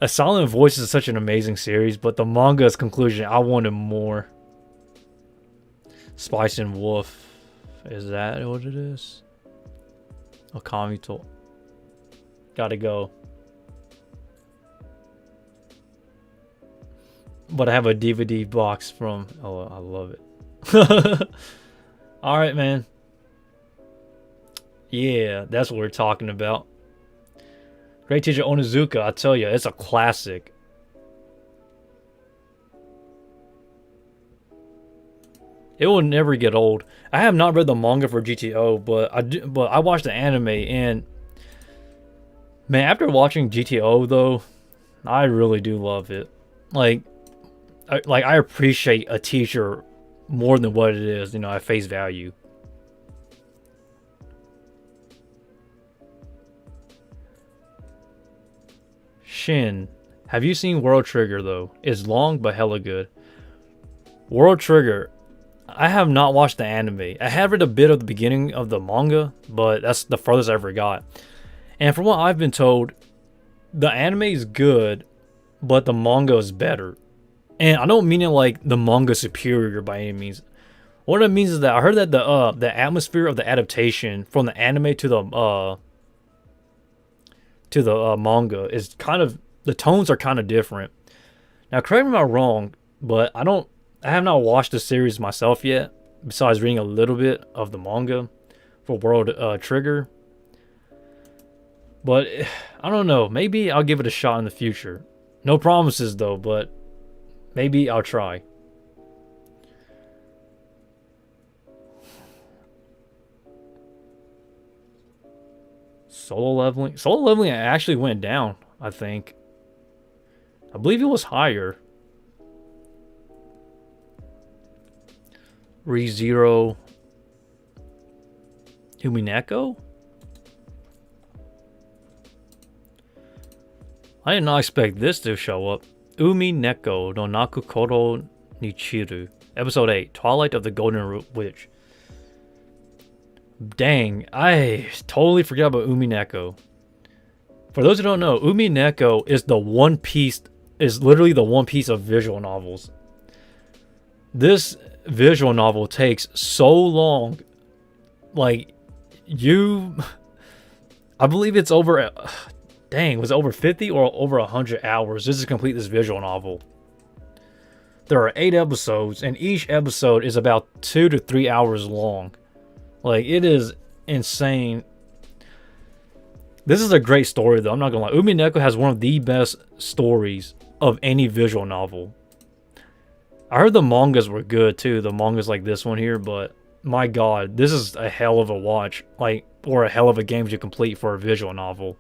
A Silent Voice is such an amazing series, but the manga's conclusion, I wanted more. Spice and Wolf. Is that what it is? Okamito. Gotta go. But I have a DVD box from... Oh, I love it. Alright, man. Yeah, that's what we're talking about. Great Teacher Onizuka, I tell you, it's a classic. It will never get old. I have not read the manga for GTO, but I watched the anime, and man, after watching GTO though, I really do love it. Like I appreciate a teacher more than what it is, at face value. Shin, have you seen World Trigger though? It's long but hella good. World Trigger, I have not watched the anime. I have read a bit of the beginning of the manga, but that's the furthest I ever got. And from what I've been told, the anime is good, but the manga is better. And I don't mean it like the manga superior by any means. What it means is that I heard that the atmosphere of the adaptation from the anime to the manga is kind of, the tones are kind of different. Now, correct me if I'm wrong, but I have not watched the series myself yet, besides reading a little bit of the manga for World Trigger. But I don't know, maybe I'll give it a shot in the future. No promises though, but maybe I'll try. Solo leveling actually went down, I think. I believe it was higher. ReZero Umineko? I did not expect this to show up. Umineko no Naku Koro Nichiru. Episode 8, Twilight of the Golden Witch. Dang, I totally forgot about Umineko. For those who don't know, Umineko is literally the One Piece of visual novels. This visual novel takes so long. Like, I believe it's over, was it over 50 or over 100 hours just to complete this visual novel. There are 8 episodes, and each episode is about 2 to 3 hours long. Like, it is insane. This is a great story, though. I'm not gonna lie. Umineko has one of the best stories of any visual novel. I heard the mangas were good, too. The mangas like this one here, but my god, this is a hell of a watch. Or a hell of a game to complete for a visual novel.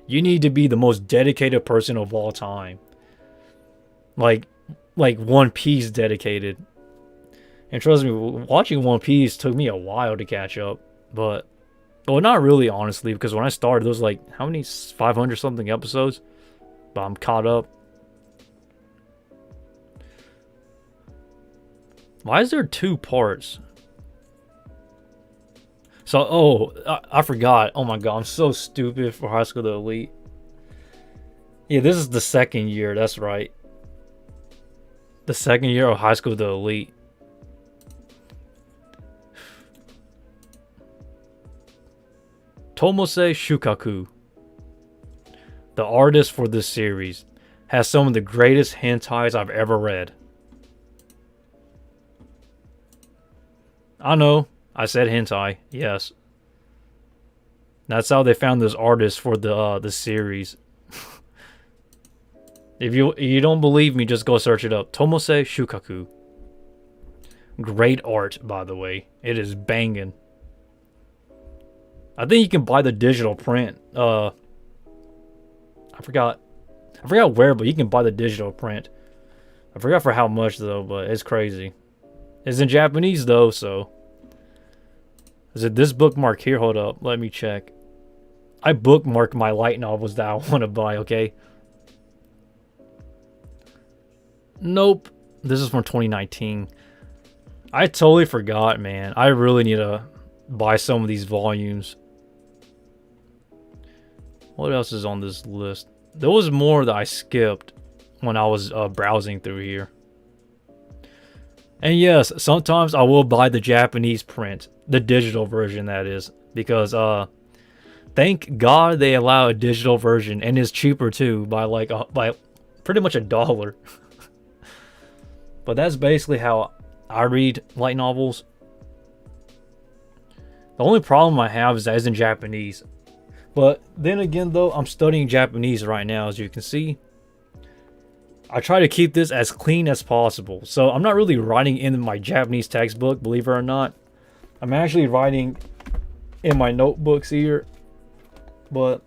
You need to be the most dedicated person of all time. Like One Piece dedicated. And trust me, watching One Piece took me a while to catch up. But, well, not really, honestly, because when I started, there was like, how many? 500 something episodes? But I'm caught up. Why is there 2 parts? So, I forgot. Oh my god, I'm so stupid for High School of the Elite. Yeah, this is the second year, that's right. The second year of High School of the Elite. Tomose Shukaku, the artist for this series, has some of the greatest hentais I've ever read. I know, I said hentai, yes. That's how they found this artist for the series. If you don't believe me, just go search it up. Tomose Shukaku. Great art, by the way. It is banging. I think you can buy the digital print. I forgot where, but you can buy the digital print. I forgot for how much though, but it's crazy. It's in Japanese though, so. Is it this bookmark here? Hold up, let me check. I bookmark my light novels that I want to buy, okay? Nope. This is from 2019. I totally forgot, man. I really need to buy some of these volumes. What else is on this list? There was more that I skipped when I was browsing through here. And yes, sometimes I will buy the Japanese print. The digital version, that is. Because, thank God they allow a digital version. And it's cheaper, too. By, like, by pretty much $1. But that's basically how I read light novels. The only problem I have is that it's in Japanese. But then again, though, I'm studying Japanese right now, as you can see. I try to keep this as clean as possible. So I'm not really writing in my Japanese textbook, believe it or not. I'm actually writing in my notebooks here. But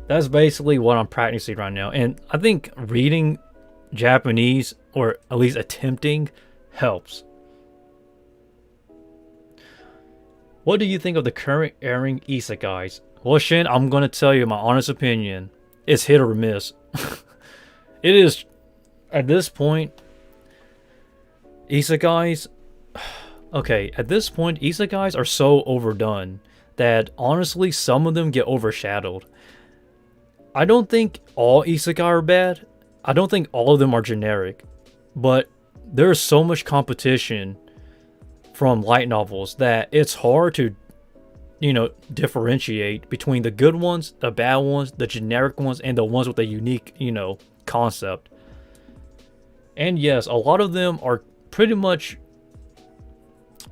that's basically what I'm practicing right now. And I think reading Japanese, or at least attempting, helps. What do you think of the current airing isekais? Well, Shin, I'm going to tell you my honest opinion. It's hit or miss. It is, at this point, isekais... Okay, at this point, isekais are so overdone that, honestly, some of them get overshadowed. I don't think all isekai are bad. I don't think all of them are generic. But there's so much competition from light novels that it's hard to, differentiate between the good ones, the bad ones, the generic ones, and the ones with a unique, concept. And yes, a lot of them are pretty much,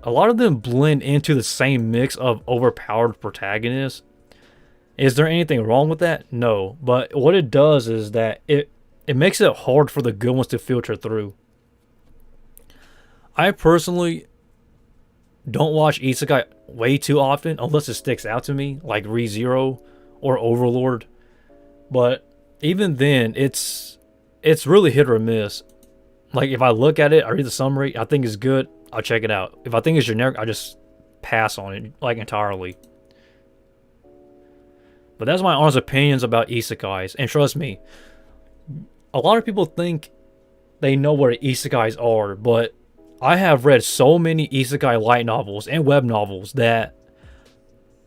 a lot of them blend into the same mix of overpowered protagonists. Is there anything wrong with that? No. But what it does is that it makes it hard for the good ones to filter through. I personally don't watch isekai way too often unless it sticks out to me, like ReZero or Overlord. But even then, it's really hit or miss. Like, if I look at it, I read the summary, I think it's good, I'll check it out. If I think it's generic, I just pass on it, like, entirely. But that's my honest opinions about isekais. And trust me, a lot of people think they know what isekais are, but I have read so many isekai light novels and web novels that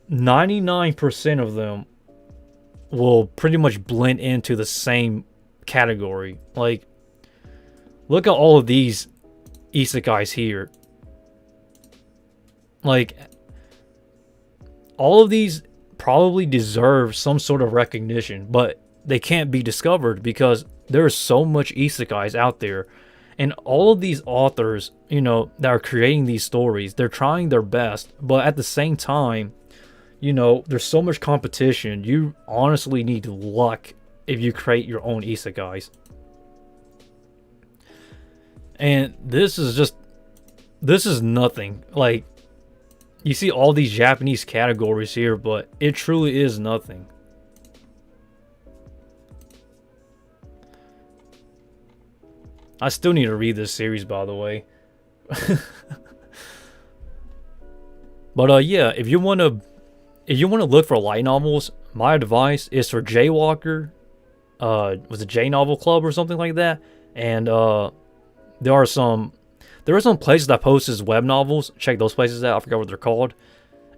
99% of them will pretty much blend into the same category. Like, look at all of these isekais here. Like, all of these probably deserve some sort of recognition, but they can't be discovered because there's so much isekais out there. And all of these authors, that are creating these stories, they're trying their best. But at the same time, there's so much competition. You honestly need luck if you create your own isekais. And this is nothing. Like, you see all these Japanese categories here, but it truly is nothing. I still need to read this series, by the way. But yeah, if you want to look for light novels, my advice is for Jaywalker. Was it J Novel Club or something like that? And there are some places that post web novels. Check those places out. I forgot what they're called.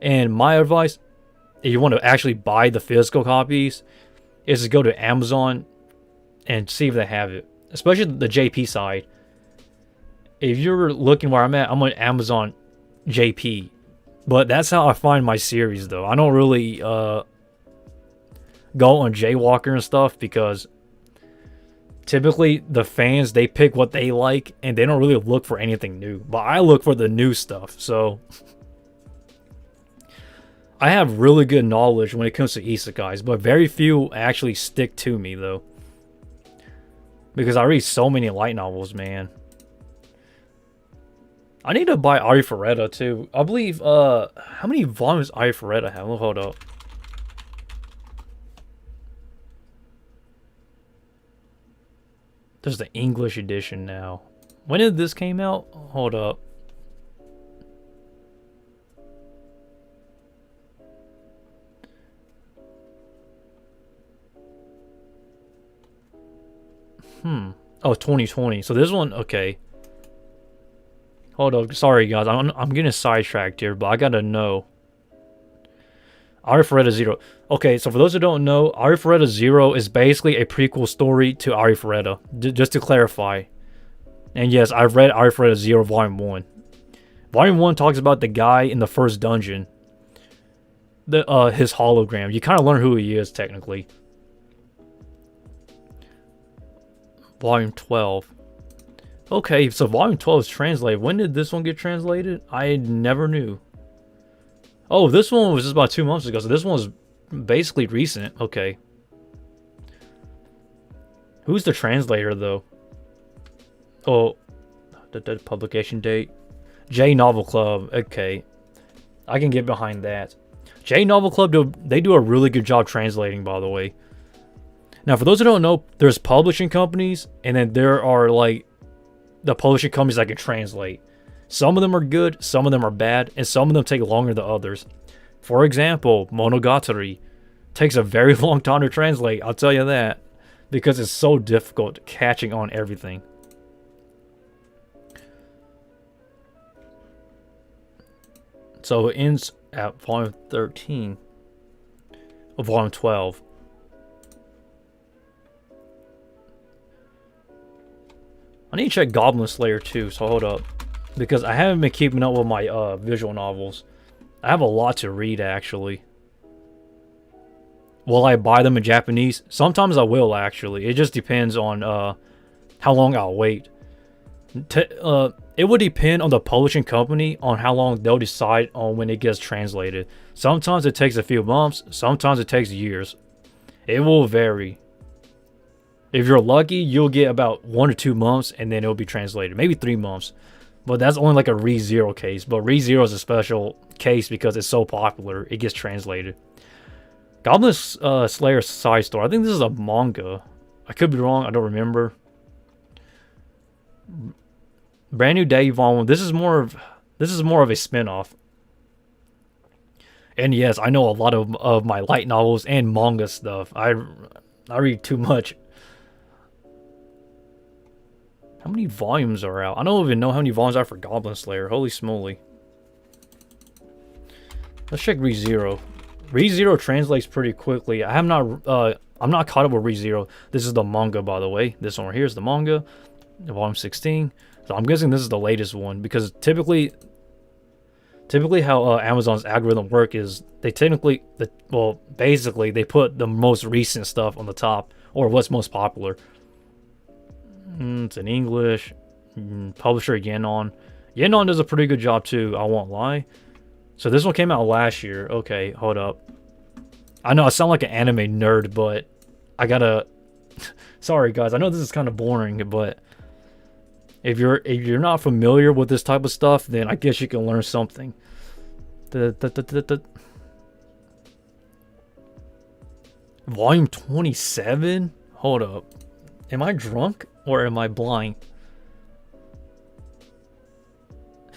And my advice, if you want to actually buy the physical copies, is to go to Amazon and see if they have it. Especially the JP side. If you're looking where I'm at, I'm on Amazon JP. But that's how I find my series, though. I don't really go on Jaywalker and stuff because typically the fans, they pick what they like and they don't really look for anything new. But I look for the new stuff. So I have really good knowledge when it comes to isekais, but very few actually stick to me, though. Because I read so many light novels, man. I need to buy Arifureta too. I believe, how many volumes Arifureta have? Well, hold up. There's the English edition now. When did this came out? Hold up. Oh, 2020. So this one, okay. Hold up. Sorry, guys. I'm getting sidetracked here, but I gotta know. Arifureta Zero. Okay, so for those who don't know, Arifureta Zero is basically a prequel story to Arifureta. Just to clarify. And yes, I've read Arifureta Zero Volume 1. Volume 1 talks about the guy in the first dungeon. His hologram. You kind of learn who he is, technically. Volume 12. Okay, so Volume 12 is translated. When did this one get translated? I never knew. Oh, this one was just about 2 months ago, so this one was basically recent. Okay. Who's the translator, though? Oh, the publication date. J Novel Club. Okay. I can get behind that. J Novel Club, they do a really good job translating, by the way. Now, for those who don't know, there's publishing companies, and then there are, like, the publishing companies that can translate. Some of them are good, some of them are bad, and some of them take longer than others. For example, Monogatari takes a very long time to translate, I'll tell you that, because it's so difficult catching on everything. So it ends at volume 13 of volume 12. I need to check Goblin Slayer too, so hold up. Because I haven't been keeping up with my visual novels. I have a lot to read, actually. Will I buy them in Japanese? Sometimes I will, actually. It just depends on how long I'll wait. It would depend on the publishing company on how long they'll decide on when it gets translated. Sometimes it takes a few months, sometimes it takes years. It will vary. If you're lucky, you'll get about 1 or 2 months and then it'll be translated. Maybe 3 months. But that's only like a ReZero case. But ReZero is a special case because it's so popular, it gets translated. Goblin Slayer Side Story. I think this is a manga. I could be wrong, I don't remember. Brand New Day Volume 1. This is more of a spin-off. And yes, I know a lot of my light novels and manga stuff. I read too much. How many volumes are out? I don't even know how many volumes are for Goblin Slayer. Holy smoly. Let's check ReZero. ReZero translates pretty quickly. I'm not caught up with ReZero. This is the manga, by the way. This one right here is the manga. Volume 16. So I'm guessing this is the latest one because typically how Amazon's algorithm work is they basically they put the most recent stuff on the top or what's most popular. It's in English. Publisher Yenon. Yenon does a pretty good job too, I won't lie. So this one came out last year. Okay, hold up. I know I sound like an anime nerd, but I gotta sorry guys, I know this is kind of boring, but if you're not familiar with this type of stuff, then I guess you can learn something. Volume 27? Hold up. Am I drunk or am I blind?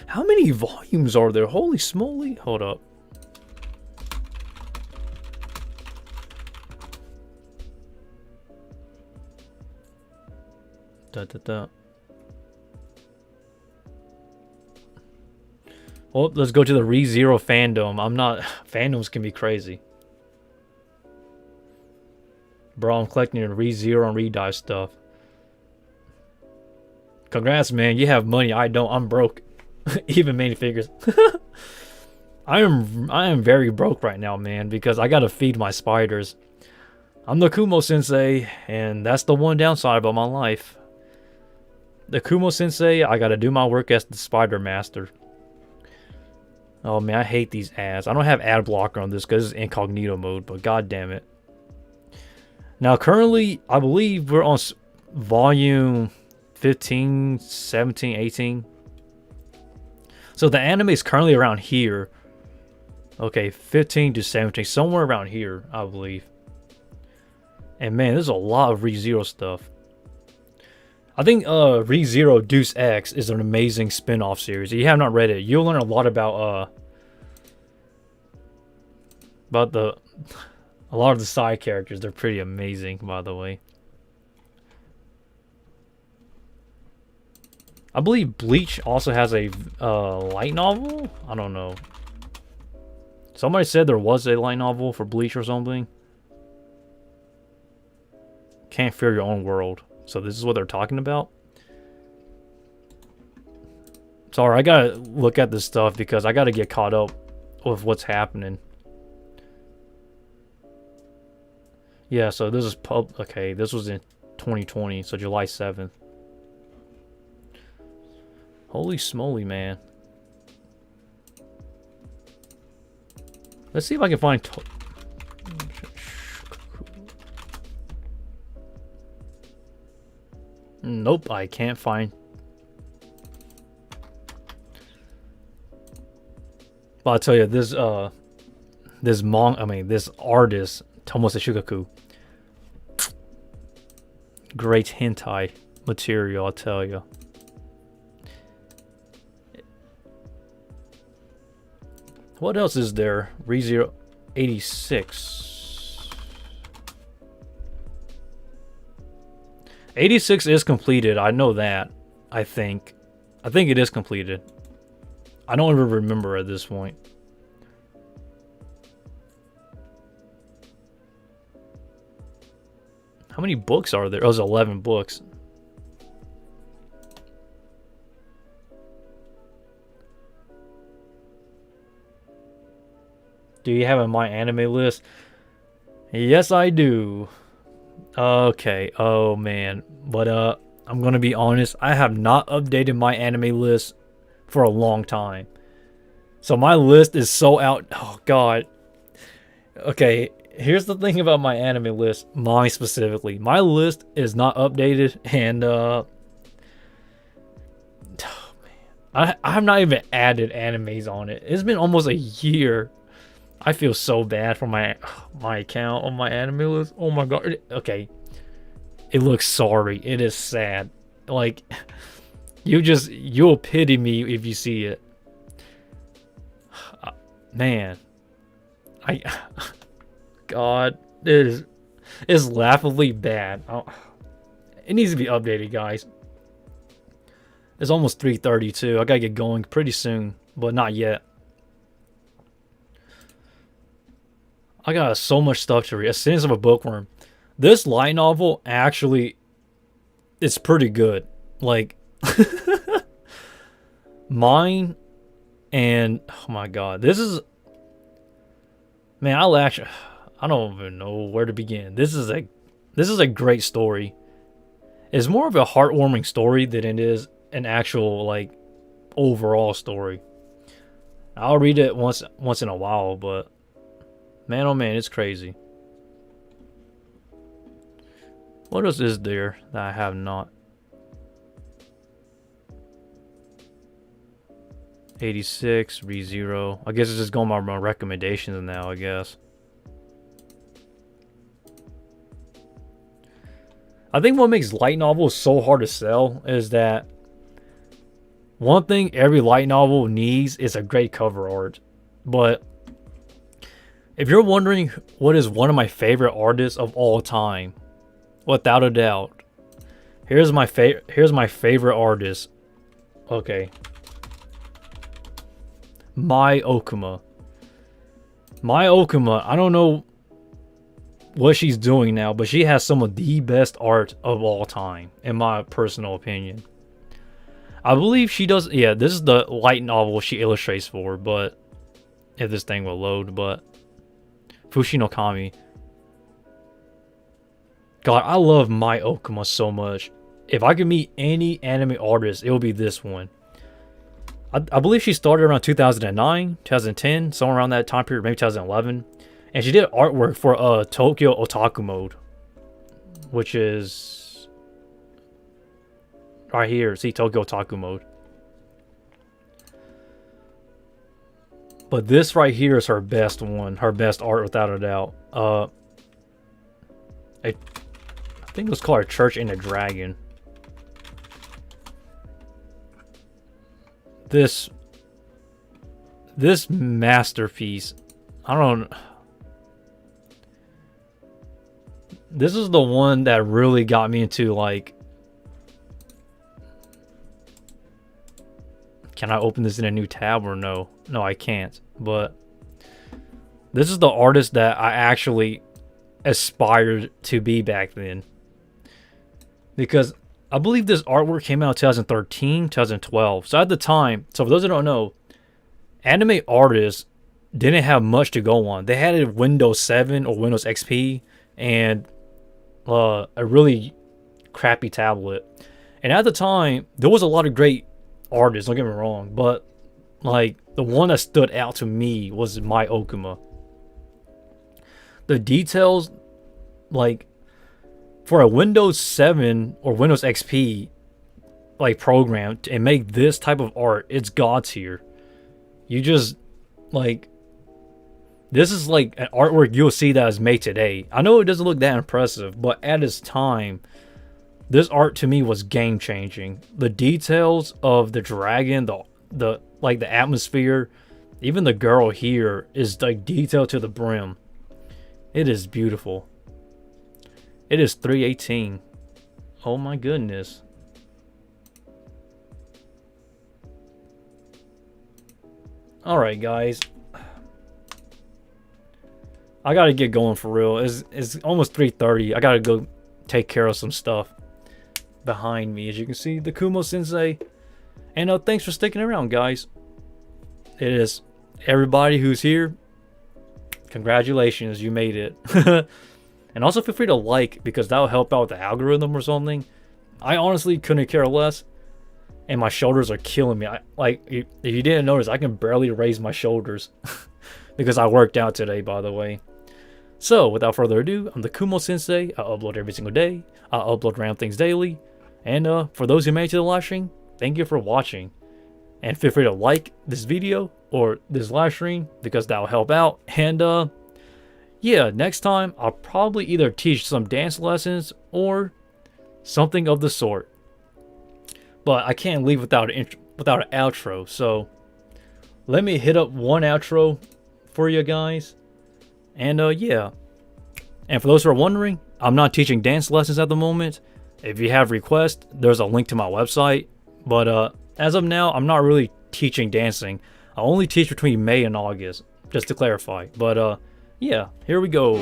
How many volumes are there? Holy smoly. Hold up. Well, let's go to the ReZero fandom. Fandoms can be crazy. Bro, I'm collecting ReZero and ReDive stuff. Congrats, man. You have money. I don't. I'm broke. Even minifigures. I am very broke right now, man, because I gotta feed my spiders. I'm the Kumo Sensei, and that's the one downside about my life. The Kumo Sensei, I gotta do my work as the spider master. Oh man, I hate these ads. I don't have ad blocker on this because it's incognito mode, but god damn it. Now currently, I believe we're on volume 15, 17, 18. So the anime is currently around here. Okay, 15 to 17, somewhere around here, I believe. And man, there's a lot of ReZero stuff. I think ReZero Deuce X is an amazing spin-off series. If you have not read it, you'll learn a lot about a lot of the side characters. They're pretty amazing, by the way. I believe Bleach also has a light novel? I don't know. Somebody said there was a light novel for Bleach or something. Can't fear your own world. So this is what they're talking about? Sorry, I gotta look at this stuff because I gotta get caught up with what's happening. Yeah, so this is okay, this was in 2020, so July 7th. Holy smoly, man. Let's see if I can find... Nope, I can't find... But I'll tell you, this artist, Tomose Shukaku, great hentai material, I'll tell you. What else is there? ReZero 86. 86 is completed. I know that. I think it is completed. I don't even remember at this point. How many books are there? Oh, there's 11 books. Do you have a My Anime list? Yes, I do. Okay. Oh, man. But, I'm gonna be honest. I have not updated my anime list for a long time. So my list is so out. Oh, God. Okay. Here's the thing about my anime list. Mine specifically. My list is not updated. And, oh, man. I have not even added animes on it. It's been almost a year. I feel so bad for my account on my anime list. Oh my god. Okay. It looks sorry. It is sad. Like, you'll pity me if you see it. Man. God. It's laughably bad. It needs to be updated, guys. It's almost 3:32. I gotta get going pretty soon, but not yet. I got so much stuff to read. Sins of a Bookworm. This light novel actually is pretty good. Like, mine and oh my god, this is, man, I don't even know where to begin. This is a great story. It's more of a heartwarming story than it is an actual like overall story. I'll read it once in a while, but man, oh man, it's crazy. What else is there that I have not? 86, ReZero. I guess it's just going by my recommendations now, I guess. I think what makes light novels so hard to sell is that one thing every light novel needs is a great cover art. But if you're wondering what is one of my favorite artists of all time, without a doubt, here's my favorite artist. Okay. Mai Okuma. Mai Okuma, I don't know what she's doing now, but she has some of the best art of all time, in my personal opinion. I believe she does, yeah, this is the light novel she illustrates for, but if this thing will load, but Fushi no Kami. God, I love Mai Okuma so much. If I could meet any anime artist, it would be this one. I believe she started around 2009, 2010, somewhere around that time period, maybe 2011. And she did artwork for Tokyo Otaku Mode, which is right here. See, Tokyo Otaku Mode. But this right here is her best one, her best art without a doubt. I think it was called A Church and a Dragon. This masterpiece, I don't. This is the one that really got me into, like, can I open this in a new tab or no? No, I can't. But this is the artist that I actually aspired to be back then. Because I believe this artwork came out in 2013, 2012. So at the time, so for those who don't know, anime artists didn't have much to go on. They had a Windows 7 or Windows XP and a really crappy tablet. And at the time, there was a lot of great artists, don't get me wrong, but like the one that stood out to me was My Okuma. The details, like for a Windows 7 or Windows XP like program and make this type of art, it's god tier. You just like, this is like an artwork you'll see that is made today. I know it doesn't look that impressive, but at its time, this art to me was game changing. The details of the dragon, the like the atmosphere, even the girl here is like detailed to the brim. It is beautiful. It is 318. Oh my goodness. All right, guys. I gotta get going for real. It's almost 3:30. I gotta go take care of some stuff behind me. As you can see, the Kumo Sensei. And thanks for sticking around, guys. It is everybody who's here. Congratulations, you made it. And also feel free to like, because that'll help out the algorithm or something. I honestly couldn't care less. And my shoulders are killing me. If you didn't notice, I can barely raise my shoulders. Because I worked out today, by the way. So, without further ado, I'm the Kumo Sensei. I upload every single day. I upload random things daily. And for those who made it to the live stream, thank you for watching. And feel free to like this video or this live stream, because that'll help out. And yeah, next time I'll probably either teach some dance lessons or something of the sort. But I can't leave without an outro. So let me hit up one outro for you guys. And yeah. And for those who are wondering, I'm not teaching dance lessons at the moment. If you have requests, there's a link to my website. But as of now, I'm not really teaching dancing. I only teach between May and August, just to clarify. But yeah, here we go.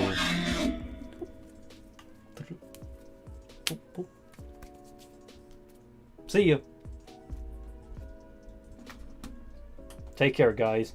See ya. Take care, guys.